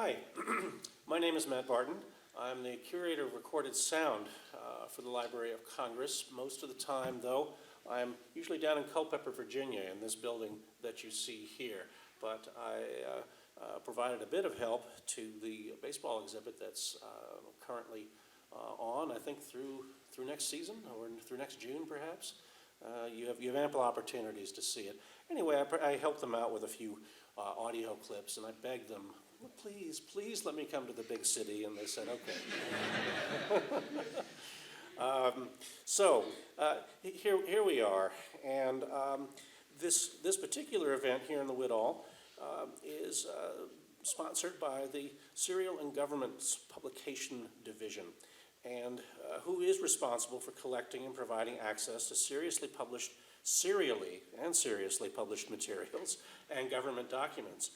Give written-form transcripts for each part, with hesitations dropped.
Hi, my name is Matt Barton. I'm the curator of recorded sound for the Library of Congress. Most of the time, though, I'm usually down in Culpeper, Virginia, in this building that you see here. But I provided a bit of help to the baseball exhibit that's currently on, I think, through next season or through next June, perhaps. You have ample opportunities to see it. Anyway, I helped them out with a few audio clips, and I begged them, well, please let me come to the big city, and they said, okay. Here we are, and this particular event here in the Whitall is sponsored by the Serial and Government's Publication Division, and who is responsible for collecting and providing access to seriously published materials and government documents.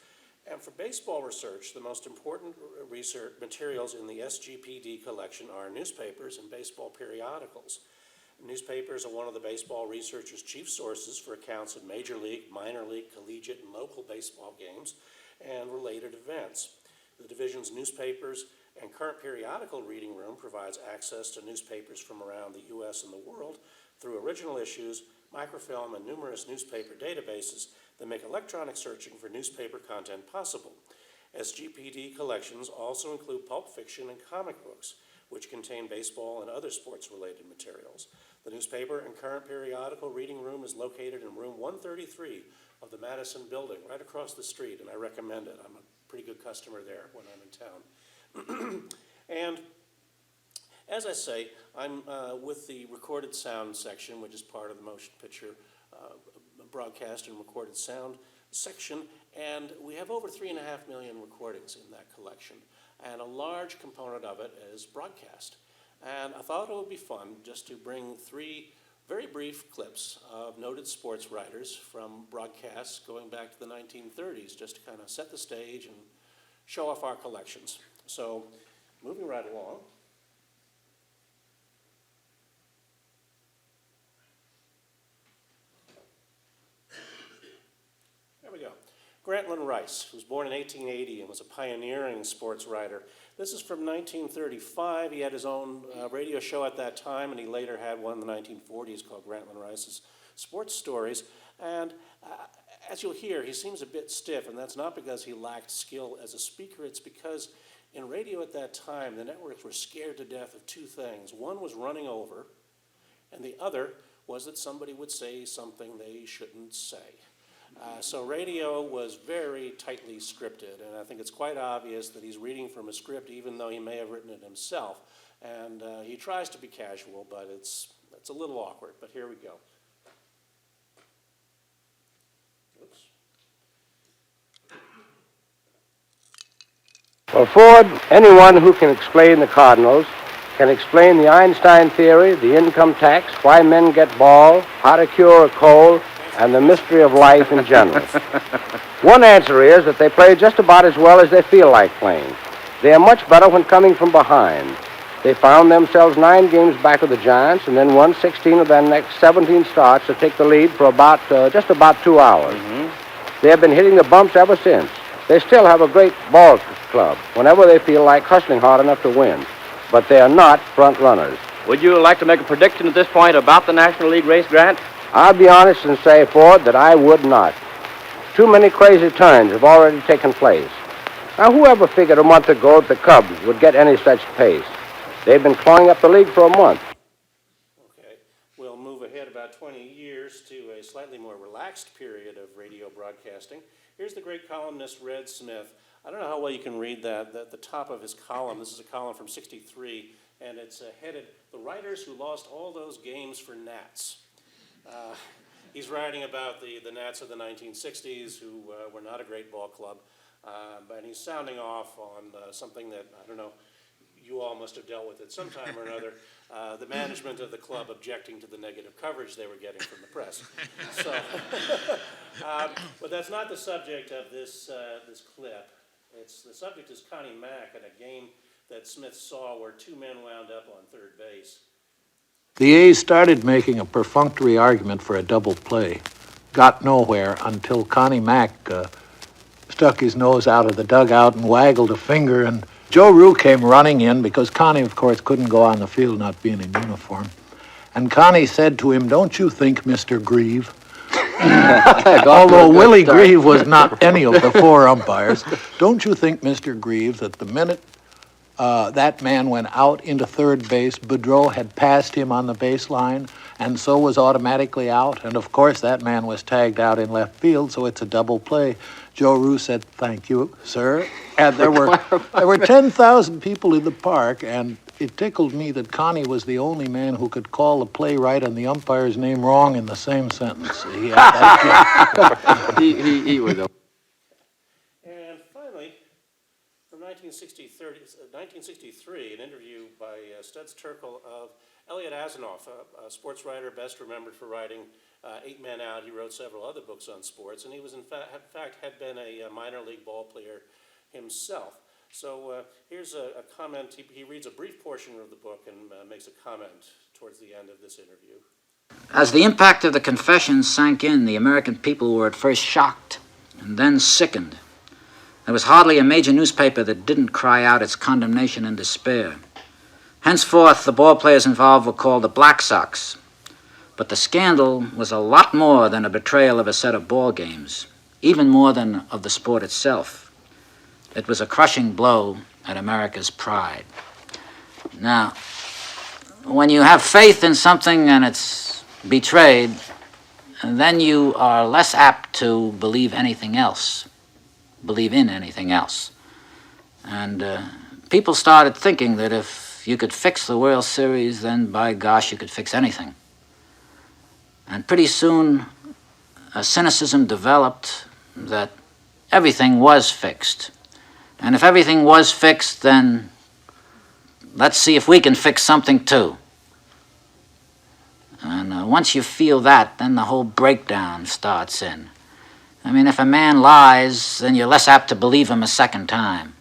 And for baseball research, the most important research materials in the SGPD collection are newspapers and baseball periodicals. Newspapers are one of the baseball researchers' chief sources for accounts of major league, minor league, collegiate, and local baseball games and related events. The division's newspapers and current periodical reading room provides access to newspapers from around the U.S. and the world through original issues, microfilm, and numerous newspaper databases that make electronic searching for newspaper content possible. SGPD collections also include pulp fiction and comic books, which contain baseball and other sports-related materials. The newspaper and current periodical reading room is located in room 133 of the Madison building, right across the street, and I recommend it. I'm a pretty good customer there when I'm in town. And as I say, I'm with the recorded sound section, which is part of the motion picture broadcast and recorded sound section, and we have over 3.5 million recordings in that collection, and a large component of it is broadcast. And I thought it would be fun just to bring 3 very brief clips of noted sports writers from broadcasts going back to the 1930s, just to kind of set the stage and show off our collections. So, moving right along. We go. Grantland Rice, who was born in 1880 and was a pioneering sports writer. This is from 1935. He had his own radio show at that time, and he later had one in the 1940s called Grantland Rice's Sports Stories. And as you'll hear, he seems a bit stiff, and that's not because he lacked skill as a speaker. It's because in radio at that time, the networks were scared to death of 2 things. One was running over, and the other was that somebody would say something they shouldn't say. So radio was very tightly scripted, and I think it's quite obvious that he's reading from a script even though he may have written it himself. And he tries to be casual, but it's a little awkward. But here we go. Oops. Well, Ford, anyone who can explain the Cardinals can explain the Einstein theory, the income tax, why men get bald, how to cure a cold, and the mystery of life in general. One answer is that they play just about as well as they feel like playing. They are much better when coming from behind. They found themselves 9 games back of the Giants and then won 16 of their next 17 starts to take the lead for just about 2 hours. They have been hitting the bumps ever since. They still have a great ball club whenever they feel like hustling hard enough to win. But they are not front runners. Would you like to make a prediction at this point about the National League race, Grant? I'll be honest and say, Ford, that I would not. Too many crazy turns have already taken place. Now, whoever figured a month ago that the Cubs would get any such pace? They've been clawing up the league for a month. Okay, we'll move ahead about 20 years to a slightly more relaxed period of radio broadcasting. Here's the great columnist Red Smith. I don't know how well you can read that. The top of his column, this is a column from '63, and it's headed, "The Writers Who Lost All Those Games for Nats." He's writing about the Nats of the 1960s, who were not a great ball club, but he's sounding off on something that, I don't know, you all must have dealt with at some time or another, the management of the club objecting to the negative coverage they were getting from the press. So, but that's not the subject of this clip. The subject is Connie Mack at a game that Smith saw where 2 men wound up on third base. The A's started making a perfunctory argument for a double play. Got nowhere until Connie Mack stuck his nose out of the dugout and waggled a finger, and Joe Rue came running in because Connie, of course, couldn't go on the field not being in uniform. And Connie said to him, "Don't you think, Mr. Grieve?" Although Willie Grieve was not any of the four umpires, don't you think, Mr. Grieve, that the minute that man went out into third base, Boudreau had passed him on the baseline and so was automatically out? And of course, that man was tagged out in left field, so it's a double play. Joe Rue said, "Thank you, sir." And there were 10,000 people in the park, and it tickled me that Connie was the only man who could call the play right and the umpire's name wrong in the same sentence. He had that he was a... And finally, from 1963, an interview by Studs Terkel of Elliot Asanoff, a sports writer best remembered for writing 8 Men Out. He wrote several other books on sports, and he was in fact had been a minor league ball player himself. So here's a comment. He reads a brief portion of the book and makes a comment towards the end of this interview. As the impact of the confessions sank in, the American people were at first shocked and then sickened. There was hardly a major newspaper that didn't cry out its condemnation and despair. Henceforth, the ball players involved were called the Black Sox. But the scandal was a lot more than a betrayal of a set of ball games, even more than of the sport itself. It was a crushing blow at America's pride. Now, when you have faith in something and it's betrayed, then you are less apt to believe in anything else. And people started thinking that if you could fix the World Series, then by gosh, you could fix anything. And pretty soon, a cynicism developed that everything was fixed. And if everything was fixed, then let's see if we can fix something too. And once you feel that, then the whole breakdown starts in. I mean, if a man lies, then you're less apt to believe him a second time.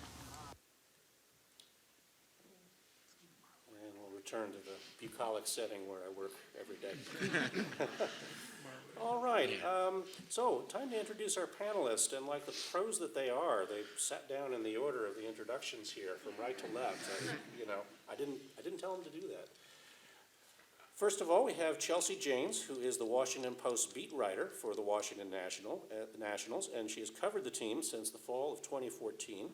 And we'll return to the bucolic setting where I work every day. All right, so time to introduce our panelists, and like the pros that they are, they sat down in the order of the introductions here, from right to left. I didn't tell them to do that. First of all, we have Chelsea Janes, who is the Washington Post beat writer for the Washington Nationals, and she has covered the team since the fall of 2014.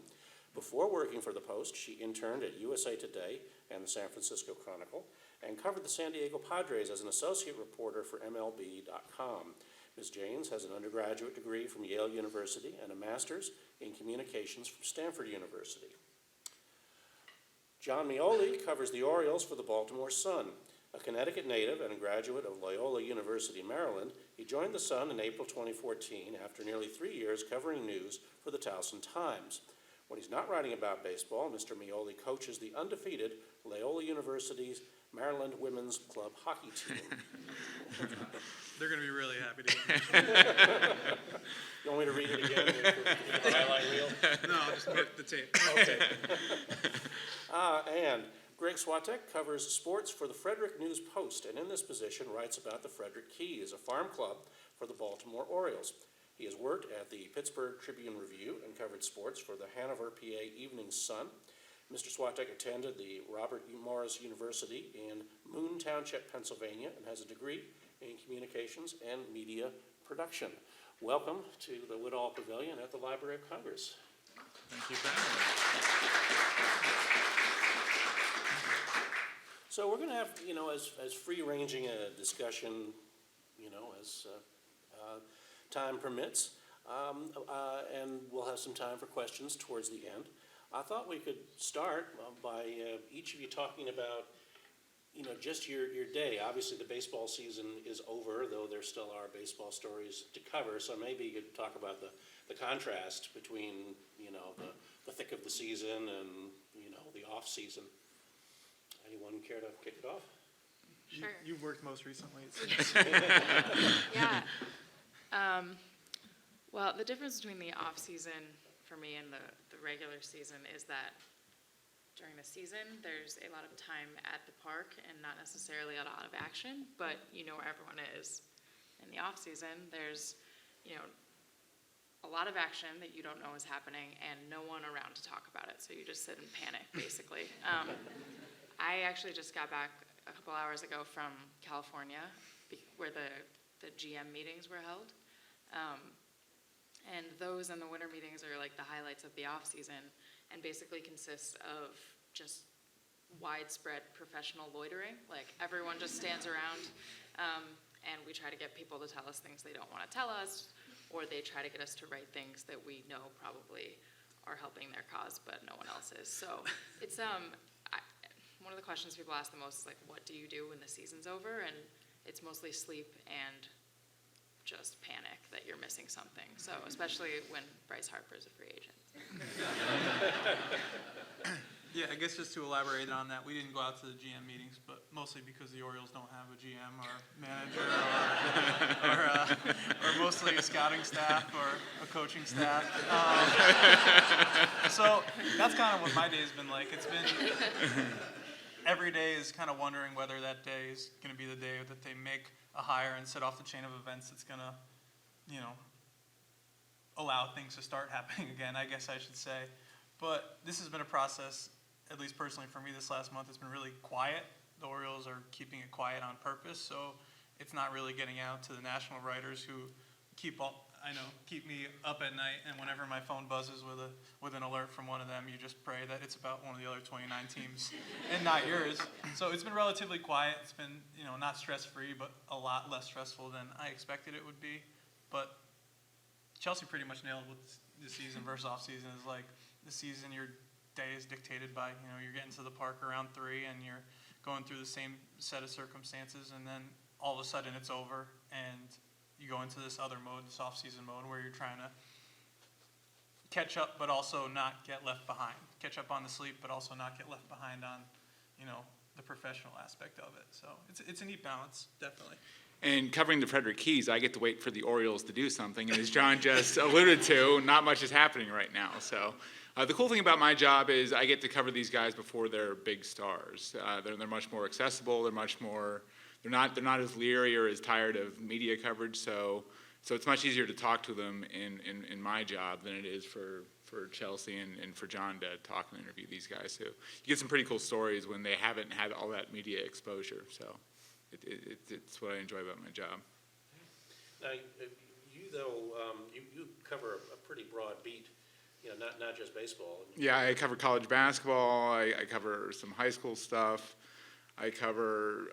Before working for the Post, she interned at USA Today and the San Francisco Chronicle, and covered the San Diego Padres as an associate reporter for MLB.com. Ms. Janes has an undergraduate degree from Yale University and a master's in communications from Stanford University. Jon Meoli covers the Orioles for the Baltimore Sun. A Connecticut native and a graduate of Loyola University, Maryland, he joined the Sun in April 2014 after nearly 3 years covering news for the Towson Times. When he's not writing about baseball, Mr. Meoli coaches the undefeated Loyola University's Maryland Women's Club hockey team. They're going to be really happy to hear You want me to read it again with the highlight reel? No, I'll just get the tape. Okay. And Greg Swatek covers sports for the Frederick News-Post, and in this position writes about the Frederick Keys, a farm club for the Baltimore Orioles. He has worked at the Pittsburgh Tribune-Review and covered sports for the Hanover, PA Evening Sun. Mr. Swatek attended the Robert Morris University in Moon Township, Pennsylvania, and has a degree in communications and media production. Welcome to the Woodall Pavilion at the Library of Congress. Thank you for having me. So we're going to have, as free-ranging a discussion, as time permits, and we'll have some time for questions towards the end. I thought we could start by each of you talking about, just your day. Obviously, the baseball season is over, though there still are baseball stories to cover. So maybe you could talk about the contrast between, the thick of the season and, the off season. Anyone care to kick it off? Sure. You've worked most recently. Yeah. Well, the difference between the off season for me and the regular season is that during the season, there's a lot of time at the park and not necessarily a lot of action, but you know where everyone is. In the off season, there's, a a lot of action that you don't know is happening and no one around to talk about it. So you just sit in panic, basically. I actually just got back a couple hours ago from California where the GM meetings were held. And those and the winter meetings are like the highlights of the off season and basically consists of just widespread professional loitering. Like everyone just stands around and we try to get people to tell us things they don't want to tell us, or they try to get us to write things that we know probably are helping their cause, but no one else is. So it's one of the questions people ask the most is like, what do you do when the season's over? And it's mostly sleep and just panic that you're missing something. So especially when Bryce Harper's a free agent. Yeah, I guess just to elaborate on that, we didn't go out to the GM meetings, but mostly because the Orioles don't have a GM or manager or mostly a scouting staff or a coaching staff. So that's kind of what my day's been like. It's been every day is kind of wondering whether that day is going to be the day that they make a hire and set off the chain of events that's going to, allow things to start happening again, I guess I should say. But this has been a process, at least personally for me this last month. It's been really quiet. The Orioles are keeping it quiet on purpose, so it's not really getting out to the national writers who keep me up at night, and whenever my phone buzzes with an alert from one of them, you just pray that it's about one of the other 29 teams and not yours. So it's been relatively quiet. It's been, not stress-free, but a lot less stressful than I expected it would be. But Chelsea pretty much nailed what the season versus off-season is like. The season, your day is dictated by, you're getting to the park around 3 and you're going through the same set of circumstances, and then all of a sudden it's over and you go into this other mode, this off-season mode, where you're trying to catch up but also not get left behind. Catch up on the sleep but also not get left behind on, the professional aspect of it. So it's a neat balance, definitely. And covering the Frederick Keys, I get to wait for the Orioles to do something. And as John just alluded to, not much is happening right now. So the cool thing about my job is I get to cover these guys before they're big stars. They're much more accessible. They're not as leery or as tired of media coverage. So it's much easier to talk to them in my job than it is for Chelsea and for John to talk and interview these guys. So you get some pretty cool stories when they haven't had all that media exposure. So it's what I enjoy about my job. Now, you cover a pretty broad beat, not just baseball. Yeah, I cover college basketball. I cover some high school stuff. I cover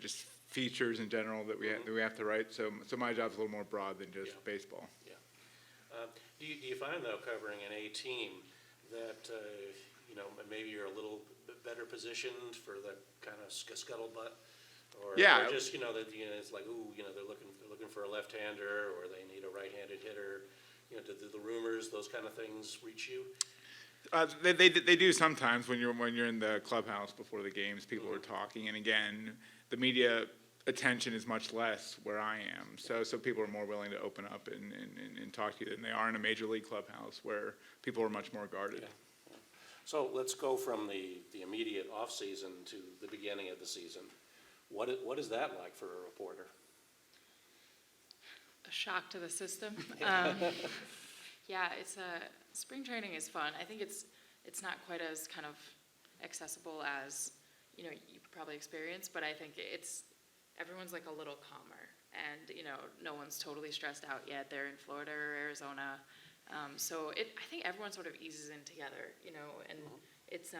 just features in general that we have to write. So my job's a little more broad than just baseball. Yeah. Do you find, though, covering an A team that maybe you're a little bit better positioned for the kind of scuttlebutt? Or just that it's like, they're looking for a left-hander, or they need a right-handed hitter. Do the rumors, those kind of things, reach you? They do sometimes when you're in the clubhouse before the games. People are talking, and again, the media attention is much less where I am. So people are more willing to open up and talk to you than they are in a major league clubhouse where people are much more guarded. Yeah. So let's go from the immediate off season to the beginning of the season. What is that like for a reporter? A shock to the system. Yeah, spring training is fun. I think it's not quite as kind of accessible as you probably experience, but I think everyone's like a little calmer, and no one's totally stressed out yet. They're in Florida or Arizona, so I think everyone sort of eases in together, and it's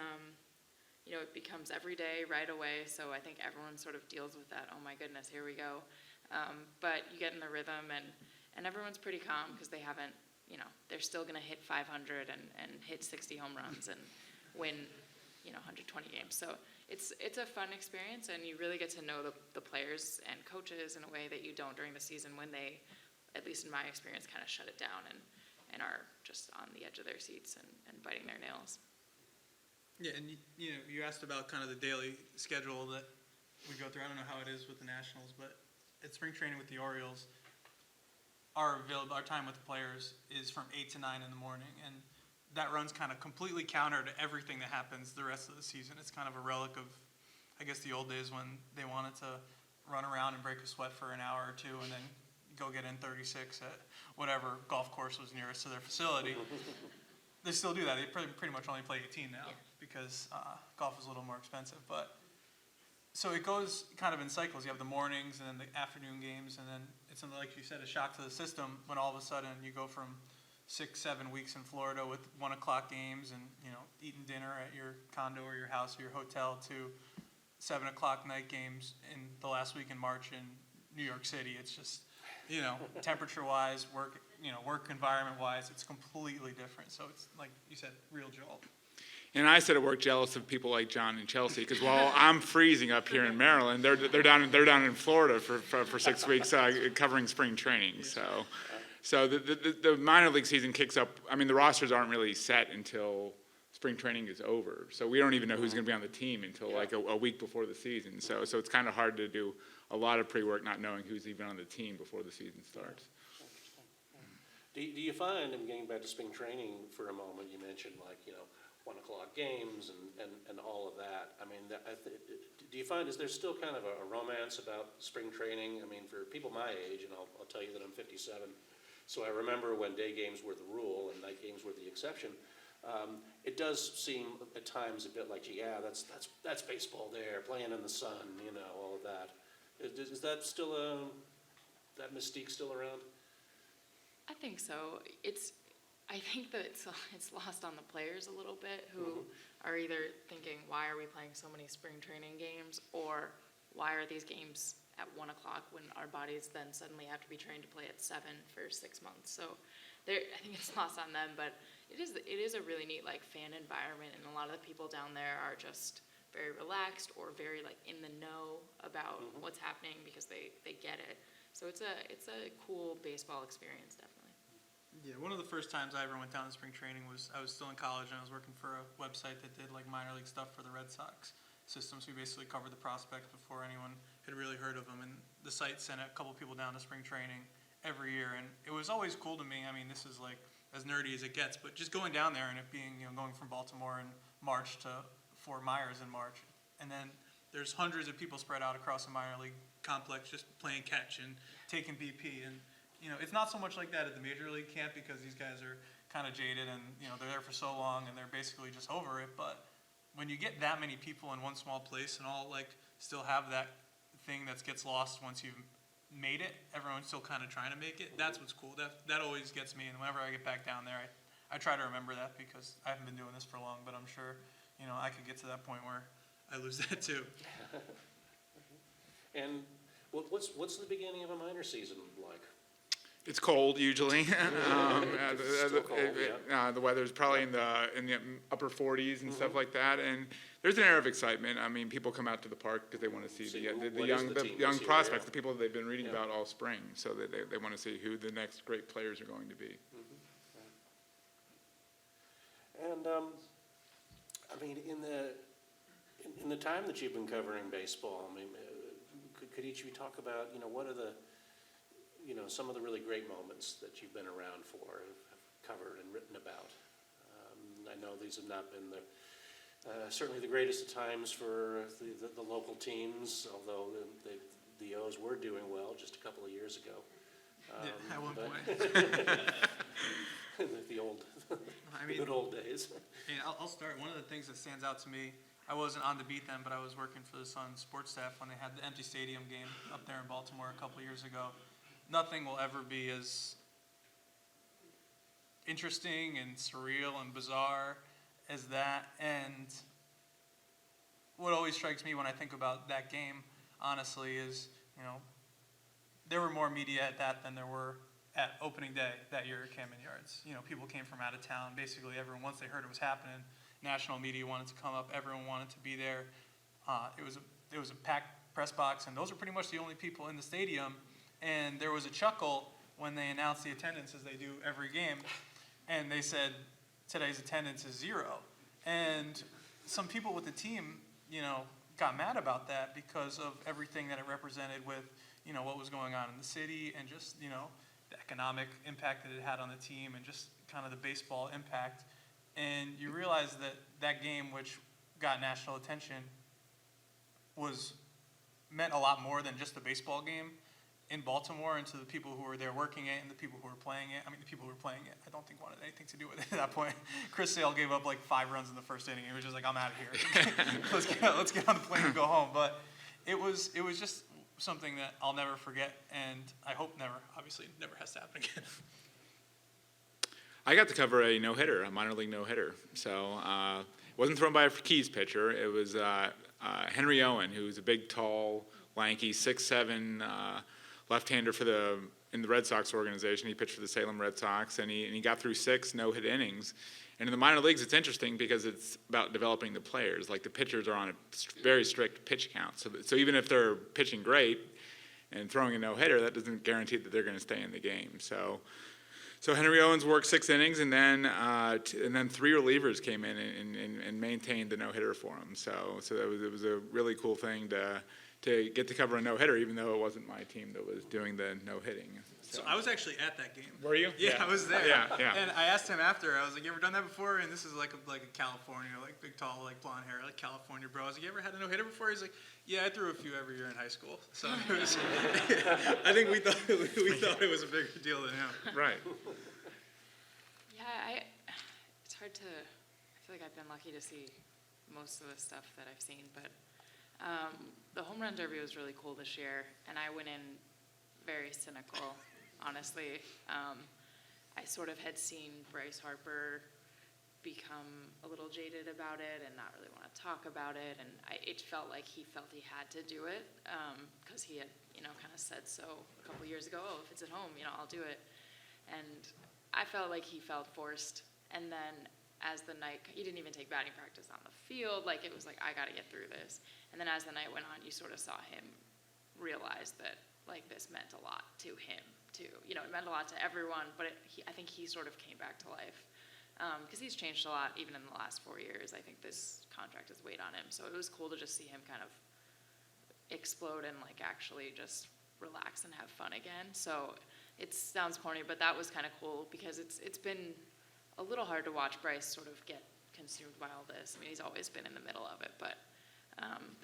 it becomes every day right away. So I think everyone sort of deals with that. Oh my goodness, here we go. But you get in the rhythm, and everyone's pretty calm because they haven't, they're still going to hit 500 and hit 60 home runs and win, 120 games. So it's a fun experience, and you really get to know the players and coaches in a way that you don't during the season when they, at least in my experience, kind of shut it down and are just on the edge of their seats and biting their nails. Yeah, and you asked about kind of the daily schedule that we go through. I don't know how it is with the Nationals, but at spring training with the Orioles, our time with the players is from 8 to 9 in the morning, and that runs kind of completely counter to everything that happens the rest of the season. It's kind of a relic of, I guess, the old days when they wanted to run around and break a sweat for an hour or two and then go get in 36 at whatever golf course was nearest to their facility. They still do that. They pretty much only play 18 now because golf is a little more expensive. But so it goes kind of in cycles. You have the mornings and then the afternoon games, and then it's something like you said, a shock to the system when all of a sudden you go from 6-7 weeks in Florida with 1 o'clock games and eating dinner at your condo or your house or your hotel to 7 o'clock night games in the last week in March in New York City. It's just temperature-wise, work environment-wise, it's completely different. So it's like you said, real jolt. And I said at work jealous of people like John and Chelsea because while I'm freezing up here in Maryland, they're down in Florida for 6 weeks covering spring training. So the minor league season kicks up. I mean, the rosters aren't really set until spring training is over. So we don't even know who's going to be on the team until like a week before the season. So it's kind of hard to do a lot of pre-work not knowing who's even on the team before the season starts. Do you find, and getting back to spring training for a moment, you mentioned 1 o'clock games and all of that. I mean, do you find, is there still kind of a romance about spring training? I mean, for people my age, and I'll tell you that I'm 57, so I remember when day games were the rule and night games were the exception. It does seem at times a bit like, gee, yeah, that's baseball there, playing in the sun, all of that. Is that still that mystique still around? I think so. I think that it's lost on the players a little bit who are either thinking, why are we playing so many spring training games, or why are these games at 1 o'clock when our bodies then suddenly have to be trained to play at 7 for 6 months. So I think it's lost on them, but it is a really neat fan environment, and a lot of the people down there are just very relaxed or very in the know about what's happening because they get it. So it's a cool baseball experience, definitely. Yeah, one of the first times I ever went down to spring training was I was still in college and I was working for a website that did minor league stuff for the Red Sox system. So we basically covered the prospects before anyone had really heard of them. And the site sent a couple people down to spring training every year, and it was always cool to me. I mean, this is as nerdy as it gets, but just going down there and it being going from Baltimore in March to Fort Myers in March, and then there's hundreds of people spread out across the minor league complex just playing catch and taking BP and. It's not so much like that at the major league camp because these guys are kind of jaded and, they're there for so long and they're basically just over it. But when you get that many people in one small place and all still have that thing that gets lost once you've made it, everyone's still kind of trying to make it. That's what's cool. That always gets me. And whenever I get back down there, I try to remember that because I haven't been doing this for long, but I'm sure, I could get to that point where I lose that too. And what's the beginning of a minor season like? It's cold usually. Still cold, yeah. The weather's probably in the upper 40s and stuff like that, and there's an air of excitement. I mean, people come out to the park because they want to see the young prospects, the people that they've been reading about all spring, so that they want to see who the next great players are going to be. And I mean, in the time that you've been covering baseball, I mean, could each of you talk about what are the some of the really great moments that you've been around for, have covered and written about? I know these have not been certainly the greatest of times for the local teams, although the O's were doing well just a couple of years ago. At one point. The good old days. I'll start. One of the things that stands out to me, I wasn't on the beat then, but I was working for the Sun sports staff when they had the empty stadium game up there in Baltimore a couple of years ago. Nothing will ever be as interesting and surreal and bizarre as that. And what always strikes me when I think about that game, honestly, is, there were more media at that than there were at opening day that year at Camden Yards. People came from out of town. Basically, everyone, once they heard it was happening, national media wanted to come up. Everyone wanted to be there. It was a packed press box, and those are pretty much the only people in the stadium. And there was a chuckle when they announced the attendance, as they do every game, and they said, today's attendance is 0. And some people with the team, got mad about that because of everything that it represented with, what was going on in the city and just, the economic impact that it had on the team and just kind of the baseball impact. And you realize that game, which got national attention, meant a lot more than just the baseball game. in Baltimore and to the people who were there working it and the people who were playing it. I mean, the people who were playing it, I don't think wanted anything to do with it at that point. Chris Sale gave up like 5 runs in the first inning. He was just like, I'm out of here. let's get on the plane and go home. But it was just something that I'll never forget, and I hope obviously never has to happen again. I got to cover a no-hitter, a minor league no-hitter. So it wasn't thrown by a Keys pitcher. It was Henry Owen, who's a big, tall, lanky, 6'7", left-hander in the Red Sox organization. He pitched for the Salem Red Sox, and he got through 6 no-hit innings. And in the minor leagues, it's interesting because it's about developing the players. Like the pitchers are on a very strict pitch count. So even if they're pitching great and throwing a no-hitter, that doesn't guarantee that they're going to stay in the game. So Henry Owens worked 6 innings, and then 3 relievers came in and maintained the no-hitter for him. So it was a really cool thing to get to cover a no-hitter, even though it wasn't my team that was doing the no-hitting. So I was actually at that game. Were you? Yeah, I was there. Yeah. And I asked him after. I was like, "You ever done that before?" And this is like a California, like big, tall, like blonde hair, like California bro. I was like, "You ever had a no-hitter before?" He's like, "Yeah, I threw a few every year in high school." So it was, I think we thought it was a bigger deal than him. Right. Yeah, it's hard to, I feel like I've been lucky to see most of the stuff that I've seen, but the home run derby was really cool this year, and I went in very cynical, honestly. I sort of had seen Bryce Harper become a little jaded about it and not really want to talk about it, and it felt like he felt he had to do it because he had, kind of said so a couple years ago, if it's at home, I'll do it. And I felt like he felt forced, and then as the night, he didn't even take batting practice on the field, like it was like, I got to get through this. And then as the night went on, you sort of saw him realize that like this meant a lot to him too. It meant a lot to everyone, but I think he sort of came back to life because he's changed a lot even in the last 4 years. I think this contract has weighed on him, so it was cool to just see him kind of explode and like actually just relax and have fun again. So it sounds corny, but that was kind of cool because it's been a little hard to watch Bryce sort of get consumed by all this. I mean, he's always been in the middle of it, but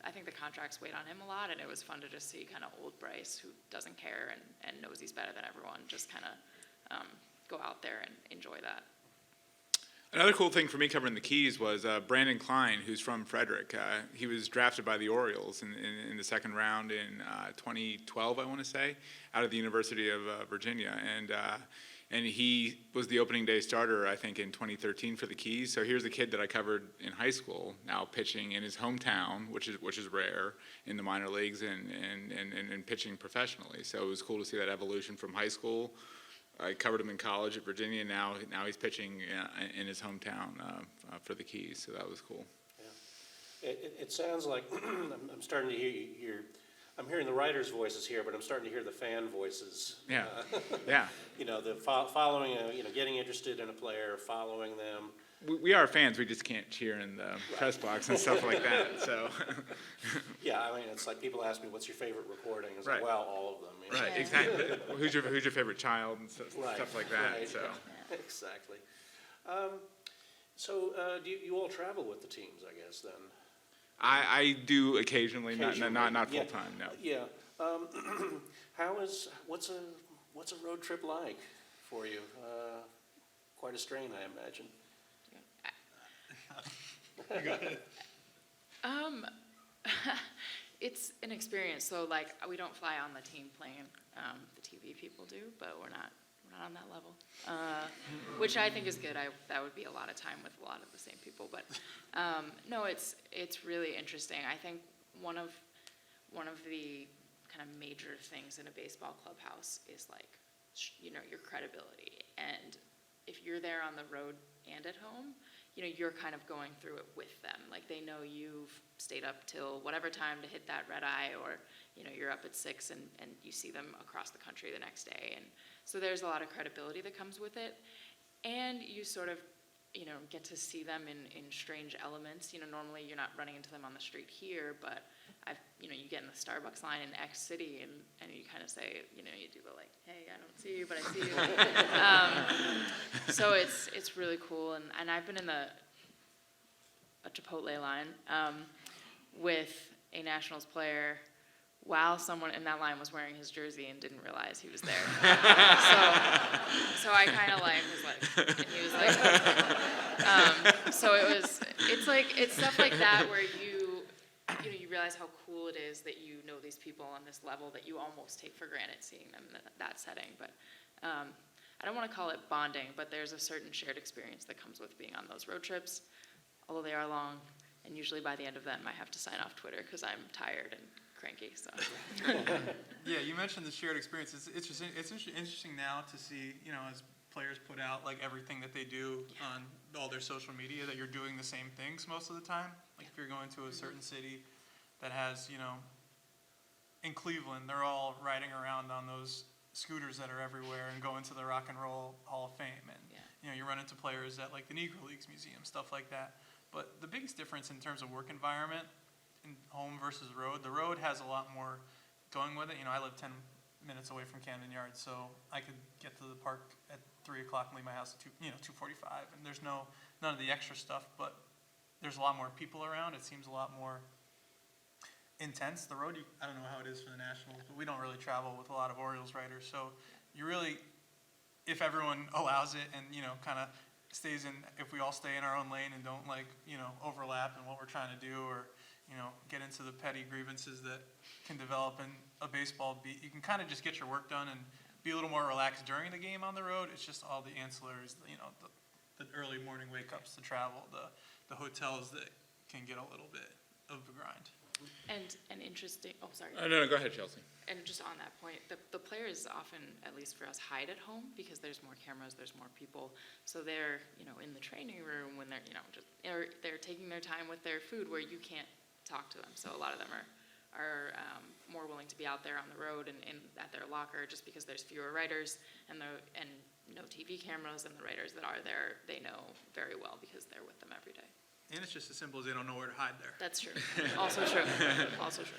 I think the contracts weighed on him a lot, and it was fun to just see kind of old Bryce who doesn't care and knows he's better than everyone, just kind of go out there and enjoy that. Another cool thing for me covering the Keys was Brandon Klein, who's from Frederick. He was drafted by the Orioles in the second round in 2012, I want to say, out of the University of Virginia. And he was the opening day starter, I think, in 2013 for the Keys. So here's a kid that I covered in high school, now pitching in his hometown, which is rare in the minor leagues, and pitching professionally. So it was cool to see that evolution from high school. I covered him in college at Virginia. Now he's pitching in his hometown for the Keys. So that was cool. Yeah. It sounds like I'm starting to hear. I'm hearing the writers' voices here, but I'm starting to hear the fan voices. Yeah. Yeah. The following, getting interested in a player, following them. We are fans. We just can't cheer in the press box and stuff like that. So. Yeah, I mean, it's like people ask me, "What's your favorite recording?" It's Right. like, well, all of them. Right. Exactly. Who's your favorite child and stuff like that. Right. So. Exactly. So do you all travel with the teams? I guess then. I do occasionally, Occasionally, not yeah. full time. No. Yeah. What's a road trip like for you? Quite a strain, I imagine. It's an experience. So like we don't fly on the team plane. The TV people do, but we're not on that level, which I think is good. That would be a lot of time with a lot of the same people. But no, it's really interesting. I think one of the kind of major things in a baseball clubhouse is like your credibility. And if you're there on the road and at home, you're kind of going through it with them. Like they know you've stayed up till whatever time to hit that red eye, or you're up at 6 and you see them across the country the next day. And so there's a lot of credibility that comes with it. And you sort of, get to see them in strange elements. Normally you're not running into them on the street here, but you get in the Starbucks line in X city and you kind of say, you do the like, hey, I don't see you, but I see you. So it's really cool. And I've been in a Chipotle line with a Nationals player while someone in that line was wearing his jersey and didn't realize he was there. So I kind of like was like, and he was like, so it's stuff like that where you realize how cool it is that you know these people on this level that you almost take for granted seeing them in that setting. But I don't want to call it bonding, but there's a certain shared experience that comes with being on those road trips, although they are long, and usually by the end of them I have to sign off Twitter because I'm tired and cranky. So. Yeah, you mentioned the shared experience. It's interesting now to see, as players put out like everything that they do on all their social media, that you're doing the same things most of the time. Like if you're going to a certain city that has, in Cleveland, they're all riding around on those scooters that are everywhere and going to the Rock and Roll Hall of Fame. And, you run into players at like the Negro Leagues Museum, stuff like that. But the biggest difference in terms of work environment in home versus road, the road has a lot more going with it. I live 10 minutes away from Camden Yards, so I could get to the park at 3 o'clock and leave my house at 2:45, and there's none of the extra stuff, but there's a lot more people around. It seems a lot more intense. The road, I don't know how it is for the Nationals, but we don't really travel with a lot of Orioles writers, so you really, if everyone allows it and, kind of stays in, if we all stay in our own lane and don't overlap in what we're trying to do, or get into the petty grievances that can develop in a baseball beat, you can kind of just get your work done and be a little more relaxed during the game on the road. It's just all the ancillaries, the early morning wake-ups, the travel, the hotels that can get a little bit of a grind. And interesting, oh, sorry. No, go ahead, Chelsea. And just on that point, the players often, at least for us, hide at home because there's more cameras, there's more people. So they're, in the training room when they're, they're taking their time with their food where you can't talk to them. So a lot of them are more willing to be out there on the road and at their locker just because there's fewer writers and no TV cameras, and the writers that are there, they know very well because they're with them every day. And it's just as simple as they don't know where to hide there. That's true. Also true. Also true.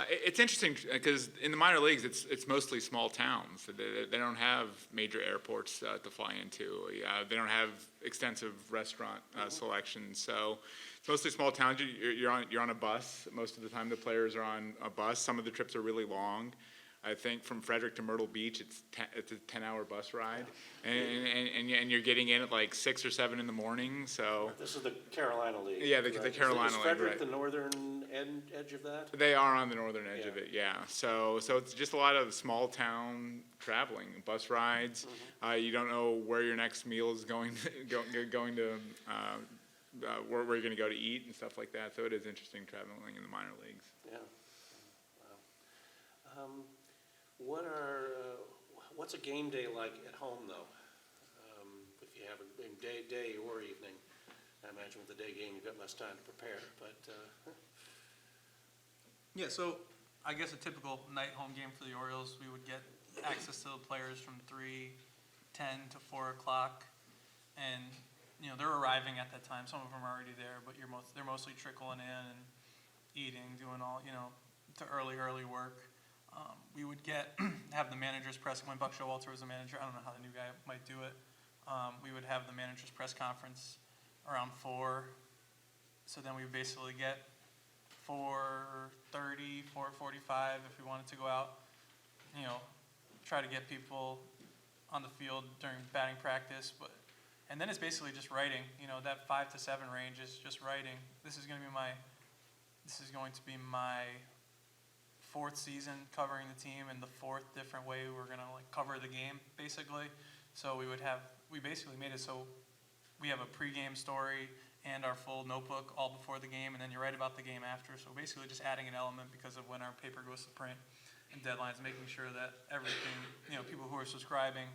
It's interesting because in the minor leagues, it's mostly small towns. They don't have major airports to fly into. They don't have extensive restaurant selections. So it's mostly small towns. You're on a bus. Most of the time, the players are on a bus. Some of the trips are really long. I think from Frederick to Myrtle Beach, it's a 10-hour bus ride, and you're getting in at like 6 or 7 in the morning. So This is the Carolina League. Yeah, the Carolina Is League, Frederick right. The northern edge of that? They are on the northern edge of it, yeah. So it's just a lot of small town traveling, bus rides. You don't know where your next meal is going to where you're going to go to eat and stuff like that. So it is interesting traveling in the minor leagues. Yeah. Wow. What's a game day like at home, though? If you have a big day or evening, I imagine with the day game you've got less time to prepare. But Yeah, so I guess a typical night home game for the Orioles, we would get access to the players from 3:10 to 4 o'clock, and they're arriving at that time. Some of them are already there, but they're mostly trickling in and eating, doing all to early work. We would have the manager's press, when Buck Showalter was a manager, I don't know how the new guy might do it. We would have the manager's press conference around 4. So then we basically get 4:30, 4:45 if we wanted to go out, try to get people on the field during batting practice. And then it's basically just writing, that 5 to 7 range is just writing. This is going to be my 4th season covering the team, and the 4th different way we're going to cover the game, basically. So we basically made it so we have a pregame story and our full notebook all before the game, and then you write about the game after. So basically just adding an element because of when our paper goes to print and deadlines, making sure that everything, people who are subscribing,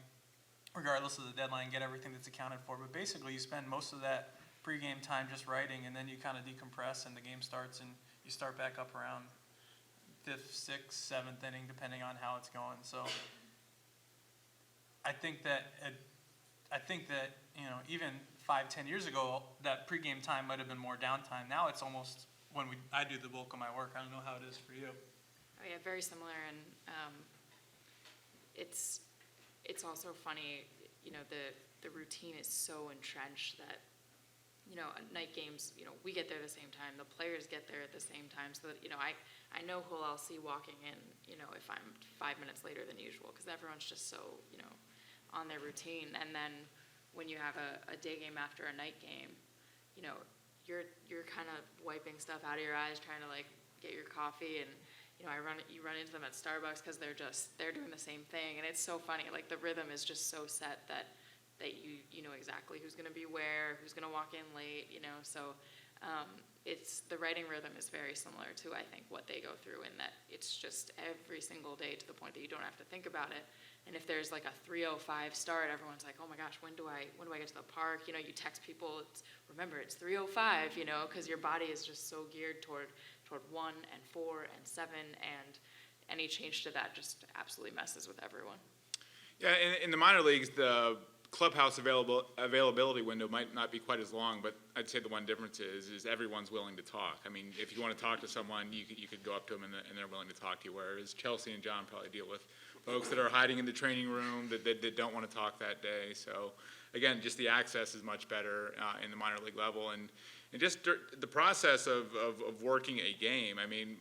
regardless of the deadline, get everything that's accounted for. But basically you spend most of that pregame time just writing, and then you kind of decompress and the game starts, and you start back up around 5th, 6th, 7th inning, depending on how it's going. So I think that even 5-10 years ago, that pregame time might have been more downtime. Now it's almost when I do the bulk of my work. I don't know how it is for you. Oh yeah, very similar, and it's also funny. The routine is so entrenched that night games, we get there at the same time, the players get there at the same time, so that, I know who I'll see walking in, if I'm 5 minutes later than usual, because everyone's just so, on their routine. And then when you have a day game after a night game, you're kind of wiping stuff out of your eyes, trying to like get your coffee, and you run into them at Starbucks because they're doing the same thing, and it's so funny. Like, the rhythm is just so set that you know exactly who's going to be where, who's going to walk in late, so it's the writing rhythm is very similar to, I think, what they go through, in that it's just every single day to the point that you don't have to think about it. And if there's like a 3:05 start, everyone's like, oh my gosh, when do I get to the park? You text people, remember it's 3:05, because your body is just so geared toward 1 and 4 and 7, and any change to that just absolutely messes with everyone. Yeah, in the minor leagues, the clubhouse availability window might not be quite as long, but I'd say the one difference is everyone's willing to talk. I mean, if you want to talk to someone, you could go up to them and they're willing to talk to you, whereas Chelsea and John probably deal with folks that are hiding in the training room that don't want to talk that day. So again, just the access is much better in the minor league level, and just the process of working a game. I mean,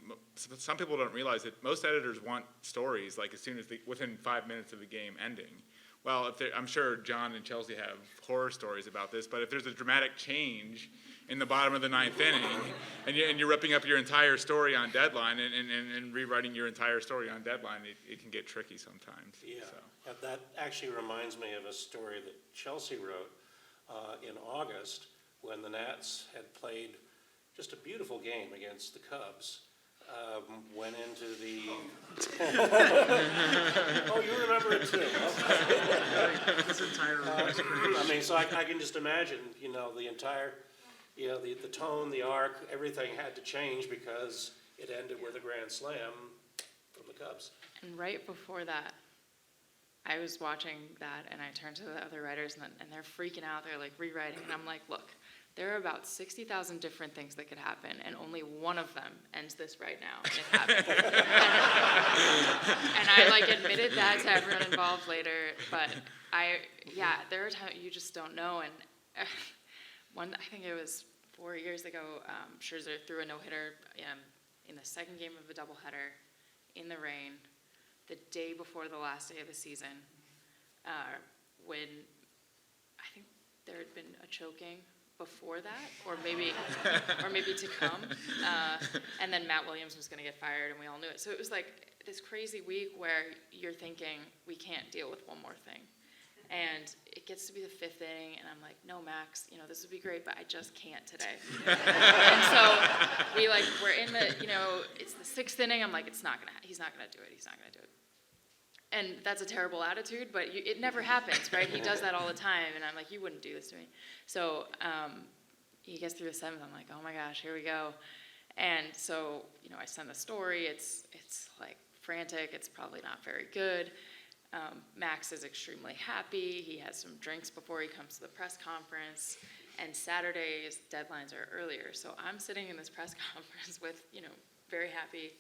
some people don't realize that most editors want stories like as soon as within 5 minutes of the game ending. Well, I'm sure John and Chelsea have horror stories about this, but if there's a dramatic change in the bottom of the 9th inning, and you're ripping up your entire story on deadline and rewriting your entire story on deadline, it can get tricky sometimes. Yeah, So. that actually reminds me of a story that Chelsea wrote in August when the Nats had played just a beautiful game against the Cubs. Went into the... Oh, you remember it too. This entire I mean, so I can just imagine, the entire, the tone, the arc, everything had to change because it ended with a grand slam from the Cubs. And right before that, I was watching that, and I turned to the other writers, and they're freaking out. They're like rewriting, and I'm like, look, there are about 60,000 different things that could happen, and only one of them ends this right now, and it happened. and I admitted that to everyone involved later, but there are times you just don't know. And I think it was 4 years ago, Scherzer threw a no-hitter in the second game of a doubleheader in the rain, the day before the last day of the season, when I think there had been a choking before that, or maybe to come, and then Matt Williams was going to get fired, and we all knew it. So it was like this crazy week where you're thinking, we can't deal with one more thing, and it gets to be the 5th inning, and I'm like, no, Max, this would be great, but I just can't today. And so we're in the, it's the 6th inning. I'm like, he's not gonna do it. He's not gonna do it. And that's a terrible attitude, but it never happens, right? He does that all the time, and I'm like, you wouldn't do this to me. So he gets through the 7th. I'm like, oh my gosh, here we go. And so, I send the story. It's like frantic. It's probably not very good. Max is extremely happy. He has some drinks before he comes to the press conference. And Saturday's deadlines are earlier. So I'm sitting in this press conference with, very happy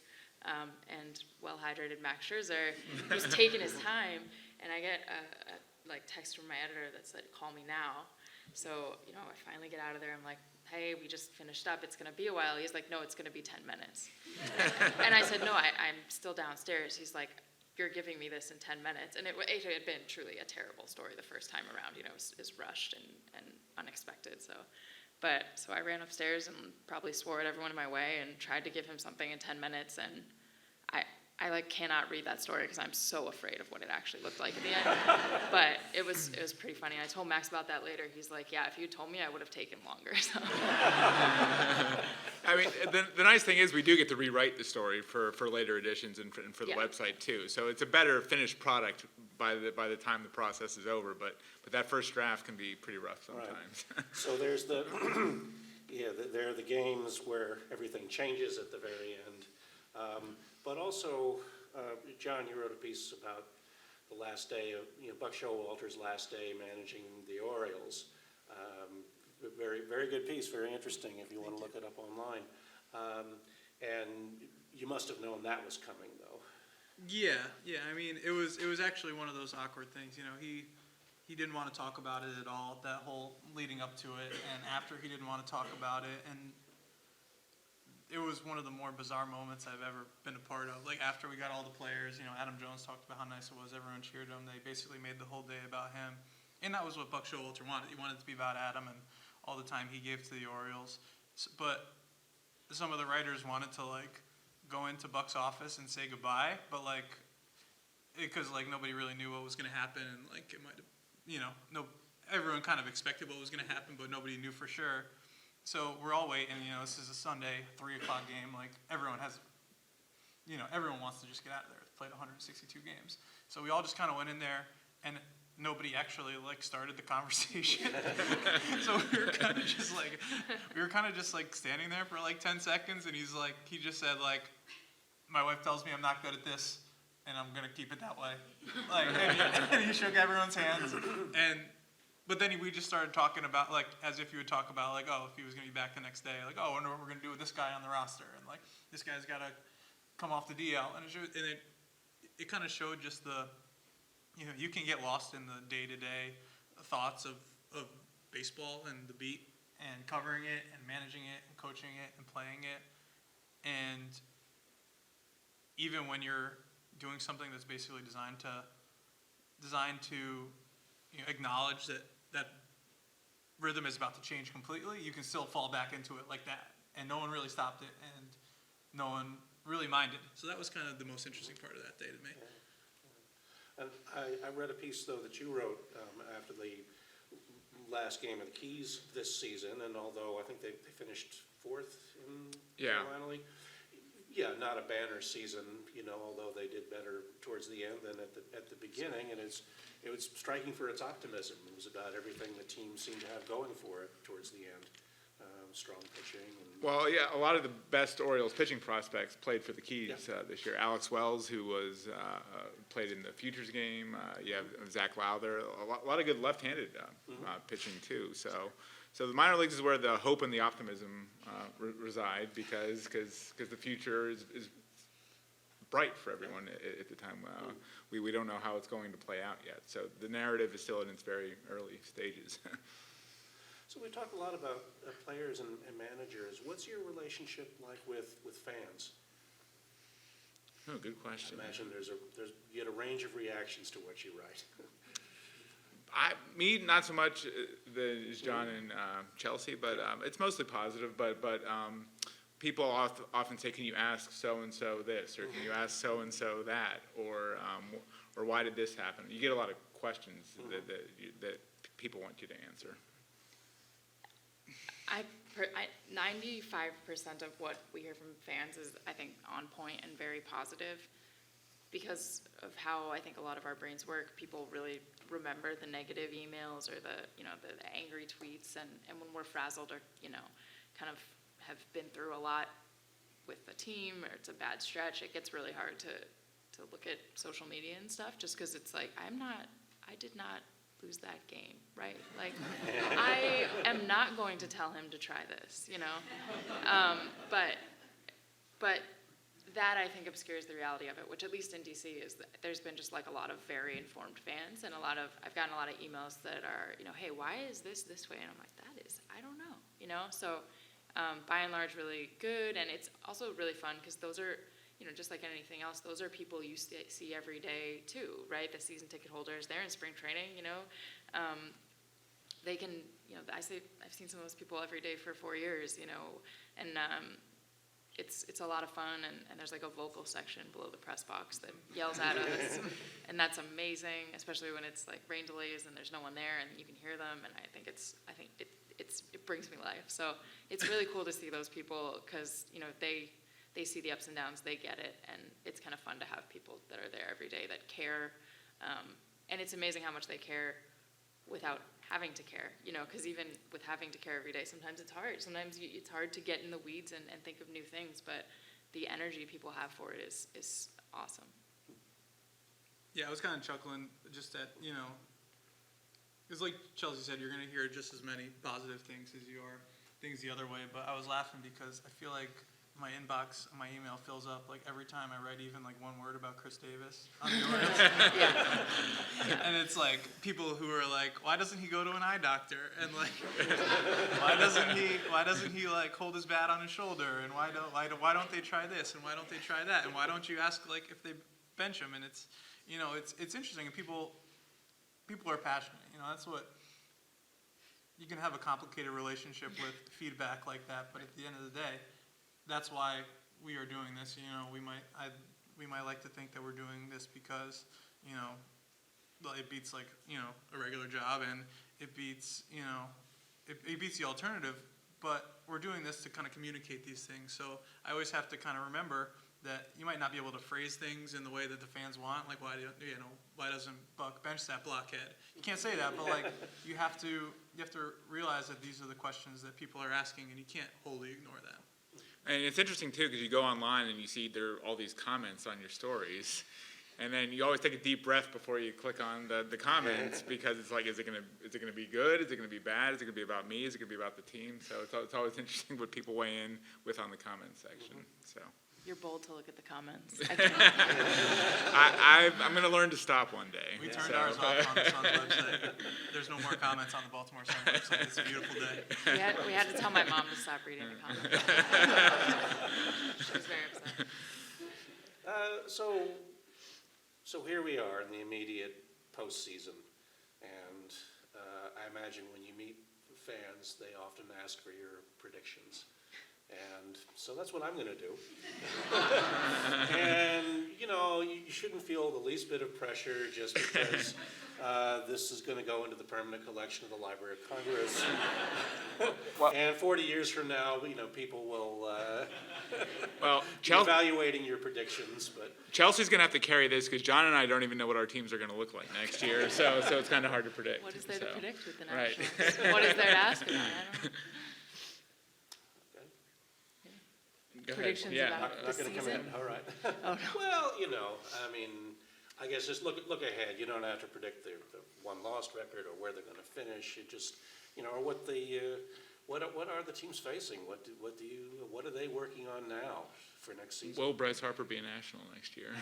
and well-hydrated Max Scherzer, who's taking his time, and I get a text from my editor that said, call me now. So, I finally get out of there. I'm like, hey, we just finished up. It's going to be a while. He's like, no, it's going to be 10 minutes. And I said, no, I'm still downstairs. He's like, you're giving me this in 10 minutes. And it had been truly a terrible story the first time around. It was rushed and unexpected. So I ran upstairs and probably swore at everyone in my way and tried to give him something in 10 minutes. And I cannot read that story because I'm so afraid of what it actually looked like at the end. But it was pretty funny. I told Max about that later. He's like, yeah, if you told me, I would have taken longer. So. I mean, the nice thing is we do get to rewrite the story for later editions and for the website too. So it's a better finished product by the time the process is over. But that first draft can be pretty rough sometimes. Right. So there's there are the games where everything changes at the very end. But also, John, you wrote a piece about the last day of, Buck Showalter's last day managing the Orioles. Very, very good piece, very interesting if you want to look it up online. And you must have known that was coming, though. Yeah. I mean, it was actually one of those awkward things. he didn't want to talk about it at all, that whole leading up to it, and after he didn't want to talk about it, and it was one of the more bizarre moments I've ever been a part of. Like, after we got all the players, Adam Jones talked about how nice it was, everyone cheered him, they basically made the whole day about him, and that was what Buck Showalter wanted. He wanted it to be about Adam and all the time he gave to the Orioles, but some of the writers wanted to, like, go into Buck's office and say goodbye, but, like, because, like, nobody really knew what was going to happen, and, like, it might have, everyone kind of expected what was going to happen, but nobody knew for sure. So we're all waiting, this is a Sunday, 3 o'clock game, like, everyone wants to just get out of there. It's played 162 games. So we all just kind of went in there, and nobody actually, like, started the conversation. So we were kind of just like standing there for like 10 seconds, and he just said, like, my wife tells me I'm not good at this, and I'm gonna keep it that way. Like, and he shook everyone's hands, but then we just started talking about, like, as if you would talk about, like, oh, if he was gonna be back the next day, like, oh, I wonder what we're gonna do with this guy on the roster, and, like, this guy's gotta come off the DL, and it kind of showed just the, you can get lost in the day-to-day thoughts of baseball and the beat, and covering it, and managing it, and coaching it, and playing it, and even when you're doing something that's basically designed to acknowledge that rhythm is about to change completely, you can still fall back into it like that. And no one really stopped it, and no one really minded. So that was kind of the most interesting part of that day to me. And I read a piece, though, that you wrote after the last game of the Keys this season, and although I think they finished 4th in the Carolina League, not a banner season, although they did better towards the end than at the beginning, and it was striking for its optimism. It was about everything the team seemed to have going for it towards the end. Strong pitching. Well, a lot of the best Orioles pitching prospects played for the Keys this year. Alex Wells, who was played in the Futures game. You have Zach Lowther. A lot of good left-handed pitching too. So the minor leagues is where the hope and the optimism reside, because the future is bright for everyone at the time. We don't know how it's going to play out yet. So the narrative is still in its very early stages. So we talk a lot about players and managers. What's your relationship like with fans? Oh, good question. I imagine you get a range of reactions to what you write. Me, not so much as John and Chelsea, but it's mostly positive. But people often say, "Can you ask so and so this?" or "Can you ask so and so that?" or "Why did this happen?" You get a lot of questions that people want you to answer. 95% of what we hear from fans is, I think, on point and very positive. Because of how I think a lot of our brains work, people really remember the negative emails or the angry tweets, and when we're frazzled or kind of have been through a lot with the team, or it's a bad stretch, it gets really hard to look at social media and stuff, just because it's like, I did not lose that game, right? Like, I am not going to tell him to try this, but that, I think, obscures the reality of it, which, at least in DC, is that there's been just like a lot of very informed fans, and I've gotten a lot of emails that are, hey, why is this way? And I'm like, I don't know, So by and large, really good, and it's also really fun because those are, just like anything else, those are people you see every day too, right? The season ticket holders, they're in spring training, they can, I've seen some of those people every day for 4 years, and it's a lot of fun, and there's like a vocal section below the press box that yells at us, and that's amazing, especially when it's like rain delays and there's no one there and you can hear them, and I think it brings me life. So it's really cool to see those people, because they see the ups and downs, they get it, and it's kind of fun to have people that are there every day that care, and it's amazing how much they care without having to care, because even with having to care every day, sometimes it's hard. Sometimes it's hard to get in the weeds and think of new things, but the energy people have for it is awesome. Yeah, I was kind of chuckling just at, because like Chelsea said, you're going to hear just as many positive things as you are things the other way, but I was laughing because I feel like my inbox, my email fills up like every time I write even like one word about Chris Davis on the Orioles. And it's like people who are like, why doesn't he go to an eye doctor? And like, why doesn't he like hold his bat on his shoulder? And why don't they try this? And why don't they try that? And why don't you ask like if they bench him? And it's, you know, it's interesting, and people are passionate. You know, that's what, you can have a complicated relationship with feedback like that, but at the end of the day, that's why we are doing this. You know, we might like to think that we're doing this because, you know, well, it beats like, you know, a regular job, and it beats, you know, it beats the alternative, but we're doing this to kind of communicate these things. So I always have to kind of remember that you might not be able to phrase things in the way that the fans want, like why doesn't Buck bench that blockhead? You can't say that, but like you have to realize that these are the questions that people are asking, and you can't wholly ignore them. And it's interesting too, because you go online and you see there are all these comments on your stories, and then you always take a deep breath before you click on the comments, because it's like, is it gonna be good? Is it gonna be bad? Is it gonna be about me? Is it gonna be about the team? So it's always interesting what people weigh in with on the comments section. So. You're bold to look at the comments. I'm going to learn to stop one day. We turned ours off on the Sun's website. There's no more comments on the Baltimore Sun website. It's a beautiful day. We had to tell my mom to stop reading the comments. She was very upset. So here we are in the immediate postseason, and I imagine when you meet fans, they often ask for your predictions. And so that's what I'm going to do. And, you know, you shouldn't feel the least bit of pressure just because this is going to go into the permanent collection of the Library of Congress. And 40 years from now, you know, people will be evaluating your predictions. But Chelsea's going to have to carry this because John and I don't even know what our teams are going to look like next year. So it's kind of hard to predict. What is there to predict with the Right. Nationals? What is there to ask about? I don't know. Predictions about the not going to come season? in. All right. Oh, no. Well, you know, I mean, I guess just look ahead. You don't have to predict the won-lost record or where they're going to finish. You just, you know, or what are the teams facing? What are they working on now for next season? Will Bryce Harper be a national next year?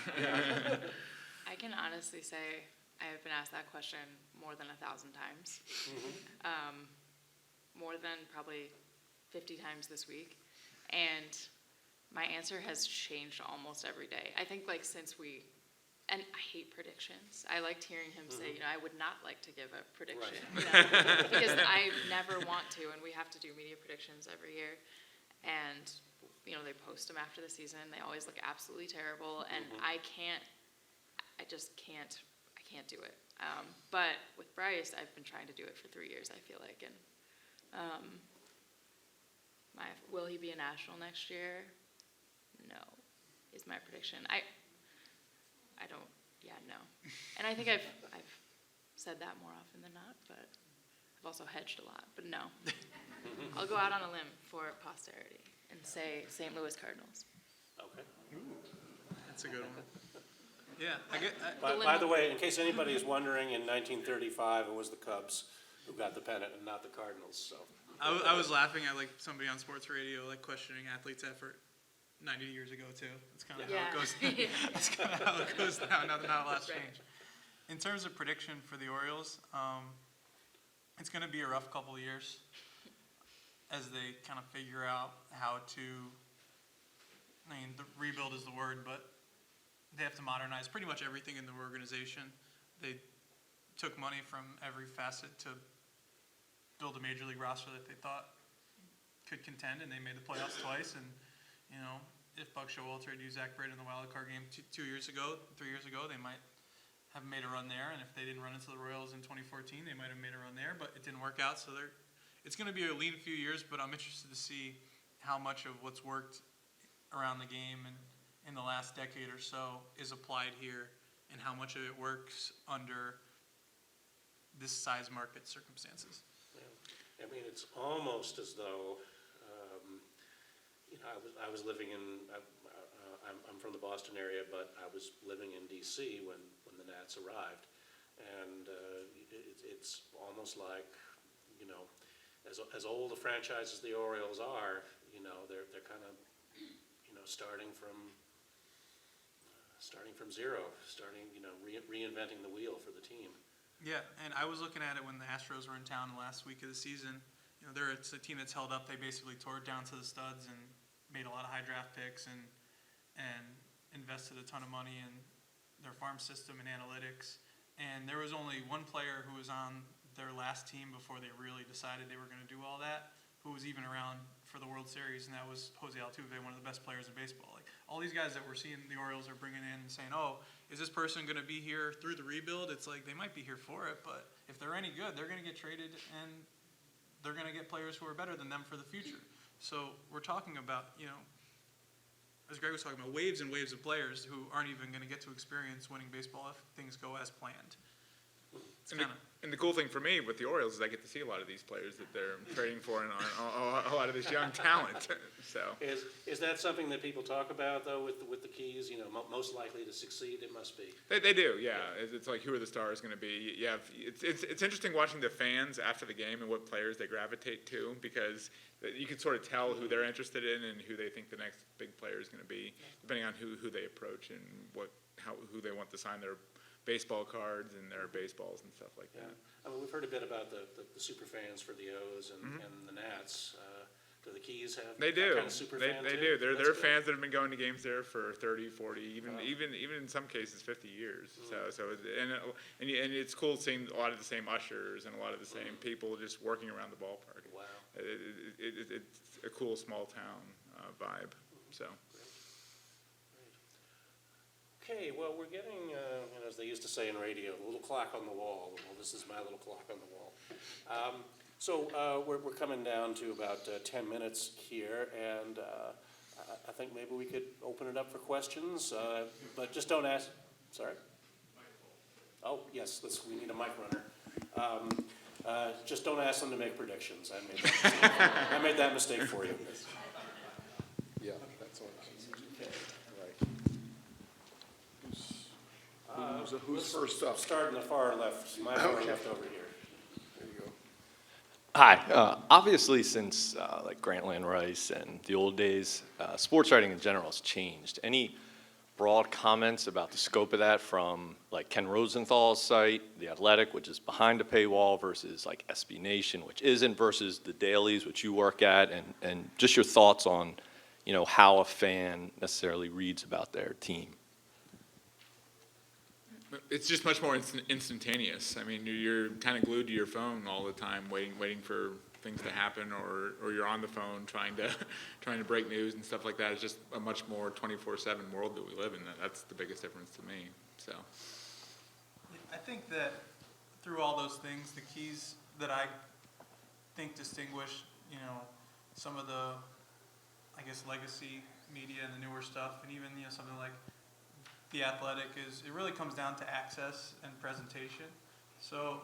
I can honestly say I have been asked that question more than 1,000 times. More than probably 50 times this week. And my answer has changed almost every day. I think like and I hate predictions. I liked hearing him say, you know, I would not like to give a prediction, Right. you know, because I never want to, and we have to do media predictions every year. And, you know, they post them after the season. They always look absolutely terrible, and I just can't do it. But with Bryce, I've been trying to do it for 3 years, I feel like, and will he be a national next year? No, is my prediction. I don't. Yeah, no. And I think I've said that more often than not, but I've also hedged a lot. But no, I'll go out on a limb for posterity and say St. Louis Cardinals. Okay. That's a good one. Yeah, By the way, in case anybody is wondering, in 1935 it was the Cubs who got the pennant and not the Cardinals. So. I was laughing at like somebody on sports radio like questioning athletes' effort 90 years ago too. That's kind of how it goes. That's kind of how it goes now. Not a lot's changed. In terms of prediction for the Orioles, it's going to be a rough couple of years as they kind of figure out how to. I mean, the rebuild is the word, but they have to modernize pretty much everything in the organization. They took money from every facet to build a major league roster that they thought could contend, and they made the playoffs twice. And, you know, if Buck Showalter had used Zach Britt in the wild card game 3 years ago, they might have made a run there. And if they didn't run into the Royals in 2014, they might have made a run there, but it didn't work out. So it's going to be a lean few years, but I'm interested to see how much of what's worked around the game and in the last decade or so is applied here, and how much of it works under this size market circumstances. I mean, it's almost as though, you know, I was living in, I'm from the Boston area, but I was living in D.C. when the Nats arrived, and it's almost like, you know, as old a franchise as the Orioles are, you know, they're kind of starting from zero, reinventing the wheel for the team. Yeah, and I was looking at it when the Astros were in town the last week of the season. It's a team that's held up. They basically tore it down to the studs and made a lot of high draft picks and invested a ton of money in their farm system and analytics. And there was only one player who was on their last team before they really decided they were going to do all that, who was even around for the World Series, and that was Jose Altuve, one of the best players in baseball. Like, all these guys that we're seeing the Orioles are bringing in and saying, oh, is this person going to be here through the rebuild? It's like, they might be here for it, but if they're any good, they're going to get traded, and they're going to get players who are better than them for the future. So we're talking about, as Greg was talking about, waves and waves of players who aren't even going to get to experience winning baseball if things go as planned. And the cool thing for me with the Orioles is I get to see a lot of these players that they're trading for and a lot of this young talent. So Is that something that people talk about, though, with the Keys? Most likely to succeed, it must be. they do, yeah. It's like, who are the stars going to be? Yeah, it's interesting watching the fans after the game and what players they gravitate to, because you can sort of tell who they're interested in and who they think the next big player is going to be, depending on who they approach and who they want to sign their baseball cards and their baseballs and stuff like that. I mean, we've heard a bit about the super fans for the O's and the Nats. Do the Keys have They do. that kind of super fan They too? do. They're That's good. fans that have been going to games there for 30, 40, even in some cases 50 years. And it's cool seeing a lot of the same ushers and a lot of the same people just working around the ballpark. Wow. It's a cool small town vibe. So. Okay, well, we're getting, as they used to say in radio, a little clock on the wall. Well, this is my little clock on the wall. So we're coming down to about 10 minutes here, and I think maybe we could open it up for questions, but just don't ask. Sorry? Oh, yes, we need a mic runner. Just don't ask them to make predictions. I made that mistake for you. Yeah, that's all. Right. Who's first up? Start in the far left, my far left over here. There you go. Hi. Obviously, since like Grantland Rice and the old days, sports writing in general has changed. Any broad comments about the scope of that from like Ken Rosenthal's site, The Athletic, which is behind a paywall, versus like SB Nation, which isn't, versus the dailies, which you work at, and just your thoughts on, how a fan necessarily reads about their team? It's just much more instantaneous. I mean, you're kind of glued to your phone all the time, waiting for things to happen, or you're on the phone trying to break news and stuff like that. It's just a much more 24/7 world that we live in. That's the biggest difference to me. So, I think that through all those things, the keys that I think distinguish, some of the, I guess, legacy media and the newer stuff, and even something like The Athletic, is it really comes down to access and presentation. So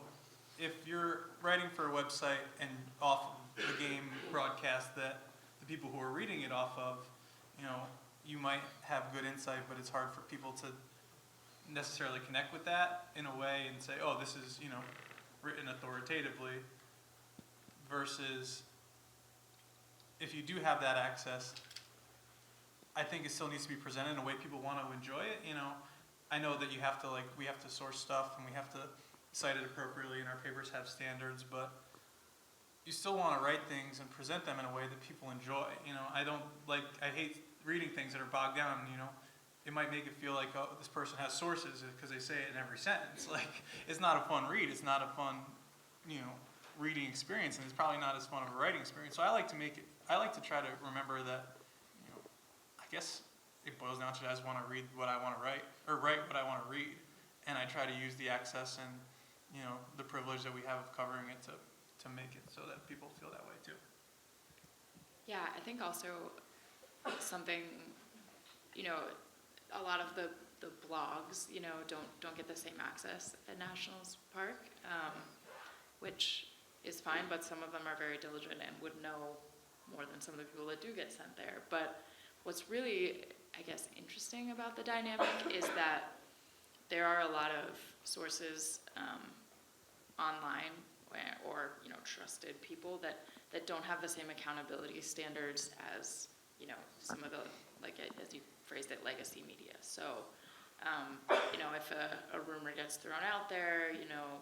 if you're writing for a website and off of the game broadcast that the people who are reading it off of, you might have good insight, but it's hard for people to necessarily connect with that in a way and say, oh, this is, written authoritatively, versus if you do have that access, I think it still needs to be presented in a way people want to enjoy it. I know that we have to source stuff and we have to cite it appropriately, and our papers have standards, but you still want to write things and present them in a way that people enjoy. I hate reading things that are bogged down. It might make it feel like, oh, this person has sources because they say it in every sentence. Like, it's not a fun read. It's not a fun, reading experience, and it's probably not as fun of a writing experience. So I like to try to remember that. I guess it boils down to I just want to read what I want to write, or write what I want to read, and I try to use the access and the privilege that we have of covering it to make it so that people feel that way too. Yeah, I think also something, a lot of the blogs, don't get the same access at Nationals Park, which is fine, but some of them are very diligent and would know more than some of the people that do get sent there. But what's really, I guess, interesting about the dynamic is that there are a lot of sources online or trusted people that don't have the same accountability standards as some of the like as you phrased it, legacy media. So, you know, if a rumor gets thrown out there, you know,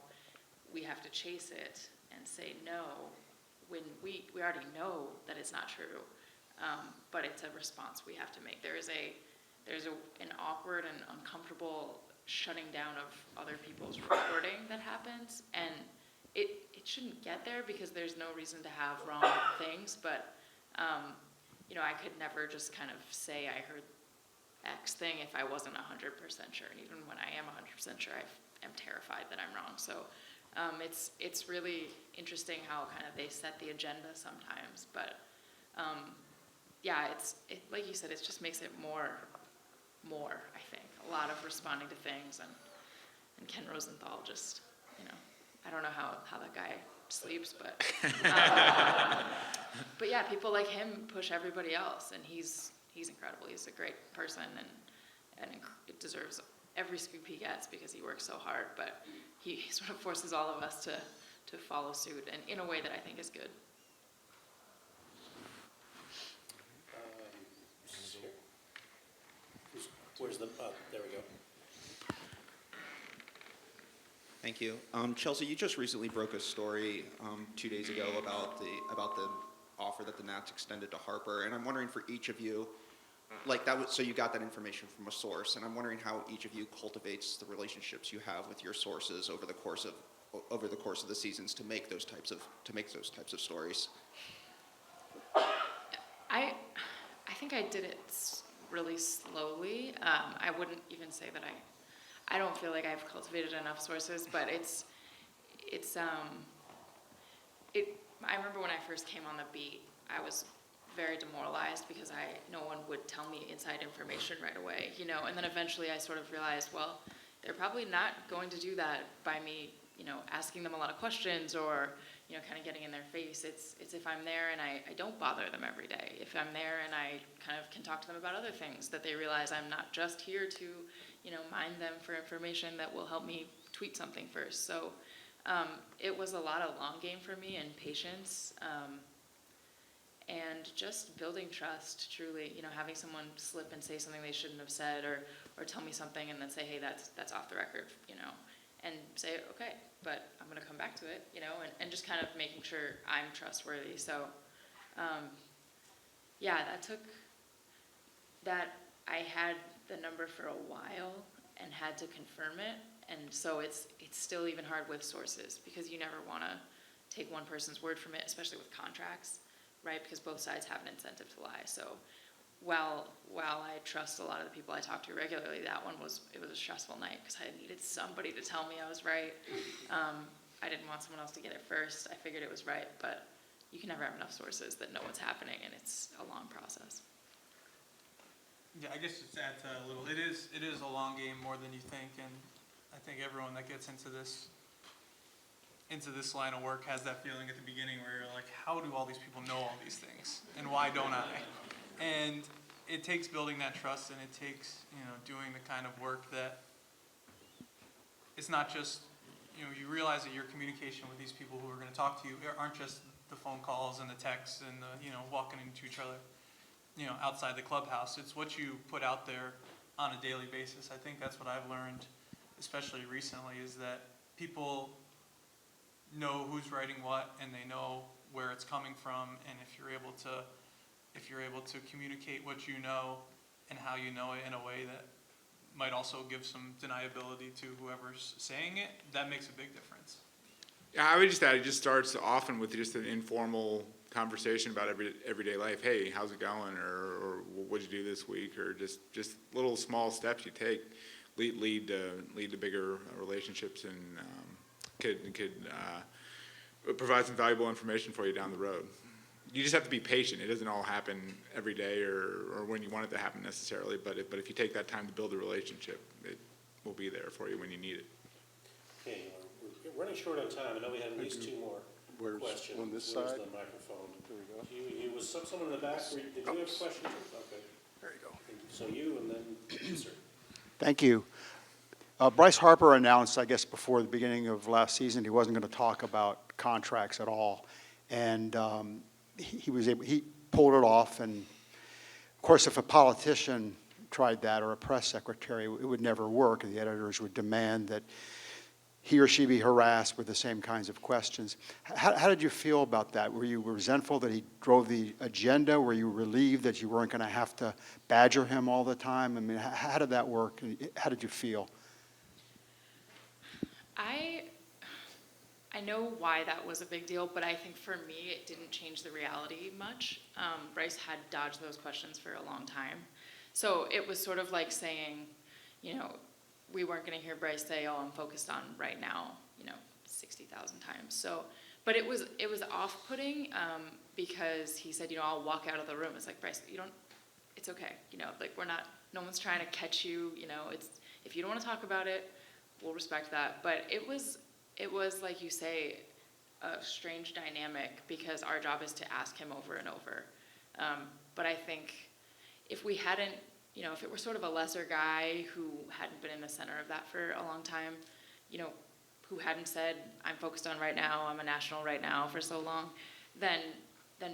we have to chase it and say no when we already know that it's not true, but it's a response we have to make. There's an awkward and uncomfortable shutting down of other people's reporting that happens, and it shouldn't get there because there's no reason to have wrong things, but you know, I could never just kind of say I heard X thing if I wasn't 100% sure, and even when I am 100% sure, I am terrified that I'm wrong. So it's really interesting how kind of they set the agenda sometimes, but yeah, like you said, it just makes it more, I think, a lot of responding to things, and Ken Rosenthal just, you know, I don't know how that guy sleeps, but but yeah, people like him push everybody else, and he's incredible. He's a great person, and it deserves every scoop he gets because he works so hard, but he sort of forces all of us to follow suit, and in a way that I think is good. Where's the, there we go. Thank you. Chelsea, you just recently broke a story 2 days ago about the offer that the Nats extended to Harper, and I'm wondering for each of you, like that was, so you got that information from a source, and I'm wondering how each of you cultivates the relationships you have with your sources over the course of the seasons to make those types of stories. I think I did it really slowly. I wouldn't even say that I don't feel like I've cultivated enough sources, but I remember when I first came on the beat, I was very demoralized because no one would tell me inside information right away, you know, and then eventually I sort of realized, well, they're probably not going to do that by me, you know, asking them a lot of questions or, you know, kind of getting in their face. It's if I'm there and I don't bother them every day. If I'm there and I kind of can talk to them about other things, that they realize I'm not just here to, you know, mine them for information that will help me tweet something first. So it was a lot of long game for me, and patience, and just building trust, truly, you know, having someone slip and say something they shouldn't have said, or tell me something and then say, hey, that's off the record, you know, and say, okay, but I'm going to come back to it, you know, and just kind of making sure I'm trustworthy. So, yeah, that I had the number for a while and had to confirm it. And so it's still even hard with sources because you never want to take one person's word from it, especially with contracts, right? Because both sides have an incentive to lie. So while I trust a lot of the people I talk to regularly, it was a stressful night because I needed somebody to tell me I was right. I didn't want someone else to get it first. I figured it was right, but you can never have enough sources that know what's happening, and it's a long process. Yeah, I guess just to add to that a little, it is a long game more than you think, and I think everyone that gets into this line of work has that feeling at the beginning where you're like, how do all these people know all these things, and why don't I? And it takes building that trust, and it takes, you know, doing the kind of work that it's not just, you know, you realize that your communication with these people who are going to talk to you aren't just the phone calls and the texts and the, you know, walking into each other, you know, outside the clubhouse. It's what you put out there on a daily basis. I think that's what I've learned, especially recently, is that people know who's writing what, and they know where it's coming from, and if you're able to communicate what you know and how you know it in a way that might also give some deniability to whoever's saying it, that makes a big difference. Yeah, I would just add, it just starts often with just an informal conversation about everyday life. Hey, how's it going? Or what'd you do this week? Or just little small steps you take lead to bigger relationships, and could provide some valuable information for you down the road. You just have to be patient. It doesn't all happen every day or when you want it to happen necessarily, but if you take that time to build a relationship, it will be there for you when you need it. Okay, We're running short on time. I know we have at least two more questions. On this Where's side? the microphone? There we go. You was someone in the back. Did you have a question? Okay. There you go. So you, and then you, sir. Thank you. Bryce Harper announced, I guess, before the beginning of last season, he wasn't going to talk about contracts at all, and he pulled it off. And Of course, if a politician tried that or a press secretary, it would never work. The editors would demand that he or she be harassed with the same kinds of questions. How did you feel about that? Were you resentful that he drove the agenda? Were you relieved that you weren't going to have to badger him all the time? I mean, how did that work? How did you feel? I know why that was a big deal, but I think for me, it didn't change the reality much. Bryce had dodged those questions for a long time. So it was sort of like saying, you know, we weren't going to hear Bryce say, "Oh, I'm focused on right now," 60,000 times. So, but it was off-putting because he said, I'll walk out of the room. It's like, Bryce, it's okay. Like no one's trying to catch you. If you don't want to talk about it, we'll respect that. But it was like you say, a strange dynamic because our job is to ask him over and over. But I think if we hadn't, if it were sort of a lesser guy who hadn't been in the center of that for a long time, who hadn't said, "I'm focused on right now, I'm a national right now" for so long, then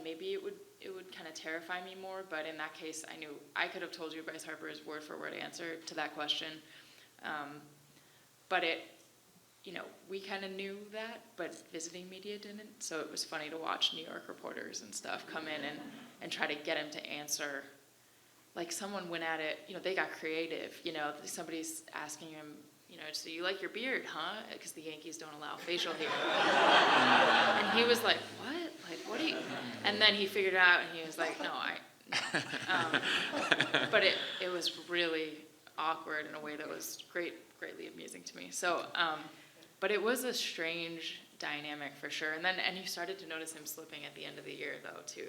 maybe it would kind of terrify me more. But in that case, I knew I could have told you Bryce Harper's word for word answer to that question. But we kind of knew that, but visiting media didn't. So it was funny to watch New York reporters and stuff come in and try to get him to answer. Like someone went at it, they got creative. Somebody's asking him, "So you like your beard, huh?" Because the Yankees don't allow facial hair. And he was like, "What? Like, what do you?" And then he figured it out, and he was like, "No." But it was really awkward in a way that was greatly amusing to me. So, but it was a strange dynamic for sure. And you started to notice him slipping at the end of the year, though, too.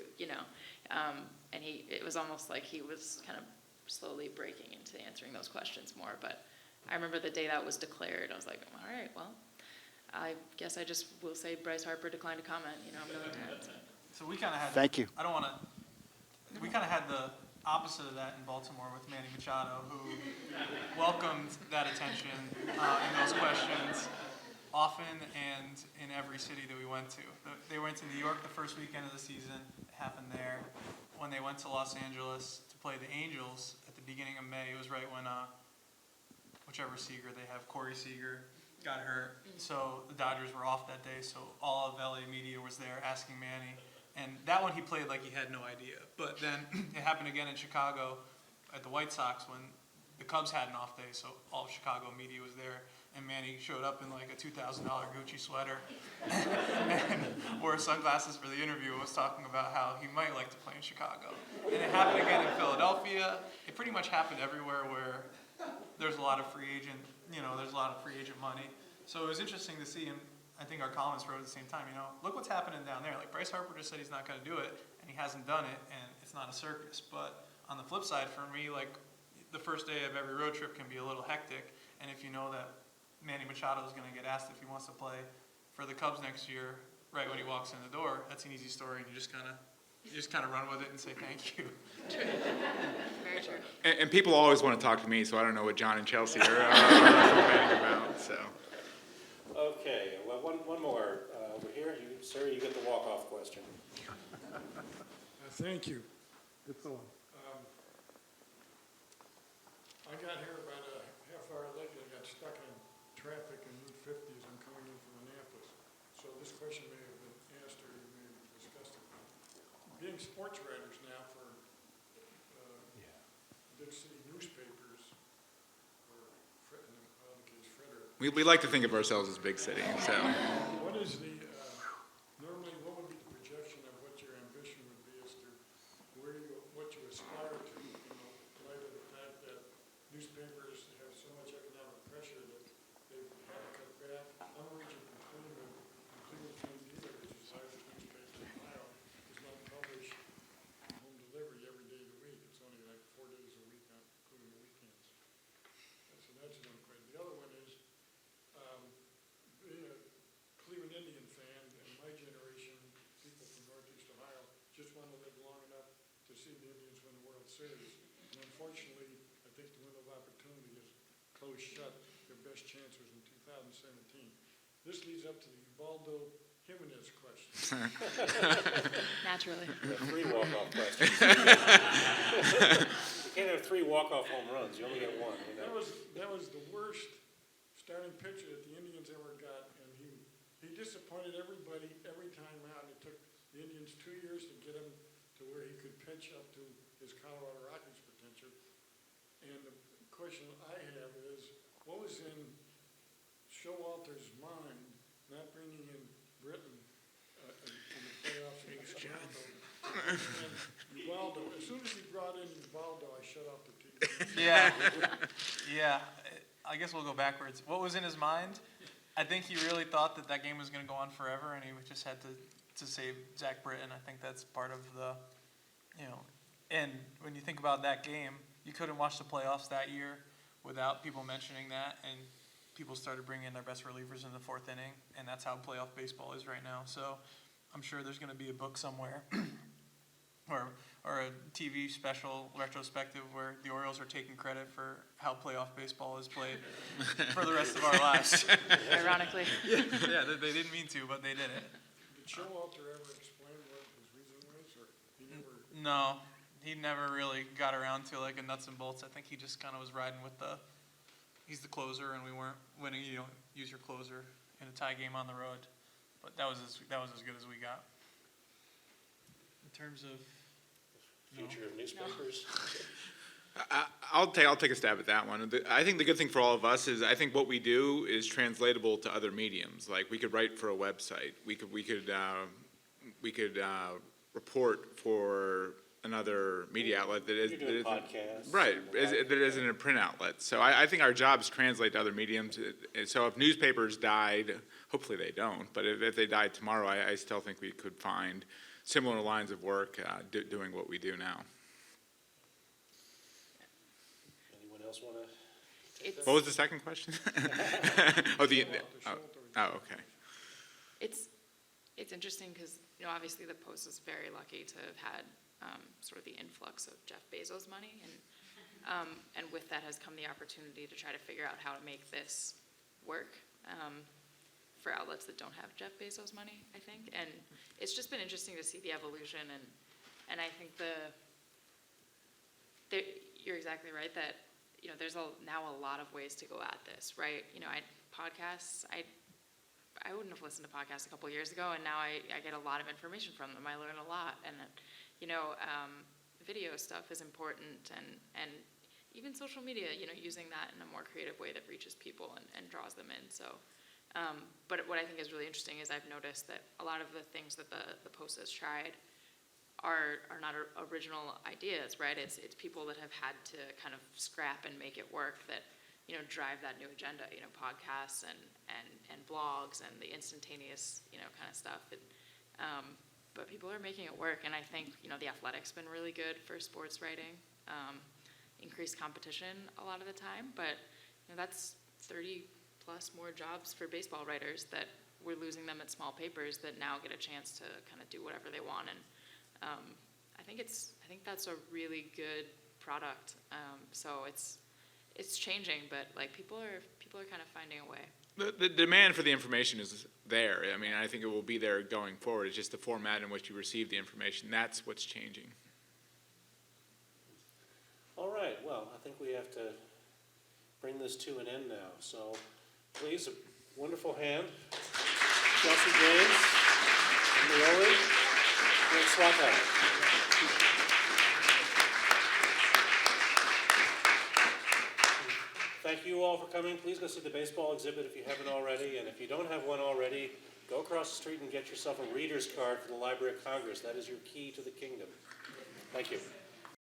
And it was almost like he was kind of slowly breaking into answering those questions more. But I remember the day that was declared, I was like, all right, well, I guess I just will say Bryce Harper declined to comment, a million times. So we kind of had. Thank you. I don't want to. We kind of had the opposite of that in Baltimore with Manny Machado, who welcomed that attention and those questions often and in every city that we went to. They went to New York the first weekend of the season. It happened there. When they went to Los Angeles to play the Angels at the beginning of May, it was right when whichever Seager they have, Corey Seager, got hurt. So the Dodgers were off that day, so all of LA media was there asking Manny. And that one he played like he had no idea. But then it happened again in Chicago at the White Sox when the Cubs had an off day, so all of Chicago media was there. And Manny showed up in like a $2,000 Gucci sweater and wore sunglasses for the interview and was talking about how he might like to play in Chicago. And it happened again in Philadelphia. It pretty much happened everywhere where there's a lot of free agent, there's a lot of free agent money. So it was interesting to see him. I think our columnists wrote at the same time, look what's happening down there. Like Bryce Harper just said he's not going to do it, and he hasn't done it, and it's not a circus. But on the flip side, for me, like the first day of every road trip can be a little hectic, and if you know that Manny Machado is going to get asked if he wants to play for the Cubs next year, right when he walks in the door, that's an easy story, and you just kind of run with it and say thank you. Very true. And people always want to talk to me, so I don't know what John and Chelsea are complaining about. So. Okay, well, one more over here. Sir, you get the walk-off question. Thank you. It's on. I got here about a half hour late. I got stuck in traffic in Route 50 as I'm coming in from Annapolis. So this question may have been asked or you may have discussed it. Being sports writers now for big city newspapers, or in the case Frederick. We like to think of ourselves as big city, so. What is the, normally what would be the projection of what your ambition would be as to what you aspire to, in light of the fact that newspapers have so much economic pressure that they've had to cut back? One region in Cleveland either, which is the largest newspaper in Ohio, does not publish home delivery every day of the week. It's only like 4 days a week, not including the weekends. So that's one question. The other one is, being a Cleveland Indian fan, and my generation, people from Northeast Ohio, just want to live long enough to see the Indians win the World Series. And unfortunately, I think the window of opportunity is closed shut. Their best chance was in 2017. This leads up to the Ubaldo Jimenez question. Naturally. We have 3 walk-off questions. You can't have 3 walk-off home runs, you only get 1, you know? That was the worst starting pitcher that the Indians ever got, and he disappointed everybody every time out. It took the Indians 2 years to get him to where he could pitch up to his Colorado Rockies potential. And the question I have is, what was in Showalter's mind not bringing in Britain in the playoffs against Toronto? And Ubaldo, as soon as he brought in Ubaldo, I shut off the TV. Yeah, yeah. I guess we'll go backwards. What was in his mind? I think he really thought that game was going to go on forever, and he just had to save Zach Britton. I think that's part of the, and when you think about that game, you couldn't watch the playoffs that year without people mentioning that, and people started bringing in their best relievers in the 4th inning, and that's how playoff baseball is right now. So I'm sure there's going to be a book somewhere or a TV special retrospective where the Orioles are taking credit for how playoff baseball is played for the rest of our lives. Ironically. Yeah, they didn't mean to, but they did it. Did Showalter ever explain what his reason was, or he never? No, he never really got around to like a nuts and bolts. I think he just kind of was riding with he's the closer, and we weren't winning. You don't use your closer in a tie game on the road, but that was as good as we got. In terms of Future of newspapers. I'll take a stab at that one. I think the good thing for all of us is I think what we do is translatable to other mediums. Like we could write for a website. We could report for another media outlet that is You're doing podcasts. right that isn't a print outlet. So I think our jobs translate to other mediums. So if newspapers died, hopefully they don't. But if they died tomorrow, I still think we could find similar lines of work doing what we do now. Anyone else want to? What was the second question? Okay. It's interesting because, obviously the Post is very lucky to have had sort of the influx of Jeff Bezos' money, and with that has come the opportunity to try to figure out how to make this work for outlets that don't have Jeff Bezos' money, I think. And it's just been interesting to see the evolution, and I think you're exactly right that there's now a lot of ways to go at this, right? Podcasts, I wouldn't have listened to podcasts a couple years ago, and now I get a lot of information from them. I learn a lot, and video stuff is important, and even social media, using that in a more creative way that reaches people and draws them in. So, but what I think is really interesting is I've noticed that a lot of the things that the Post has tried are not original ideas, right? It's people that have had to kind of scrap and make it work that drive that new agenda. Podcasts and blogs and the instantaneous kind of stuff. But people are making it work, and I think the Athletic's been really good for sports writing, increased competition a lot of the time. But that's 30 plus more jobs for baseball writers that we're losing them at small papers that now get a chance to kind of do whatever they want. And I think that's a really good product. So it's changing, but like people are kind of finding a way. The demand for the information is there. I mean, I think it will be there going forward. It's just the format in which you receive the information. That's what's changing. All right, well, I think we have to bring this to an end now. So please, a wonderful hand. Chelsea James, Meoli, and Swatek. Thank you all for coming. Please go see the baseball exhibit if you haven't already. And if you don't have one already, go across the street and get yourself a reader's card for the Library of Congress. That is your key to the kingdom. Thank you.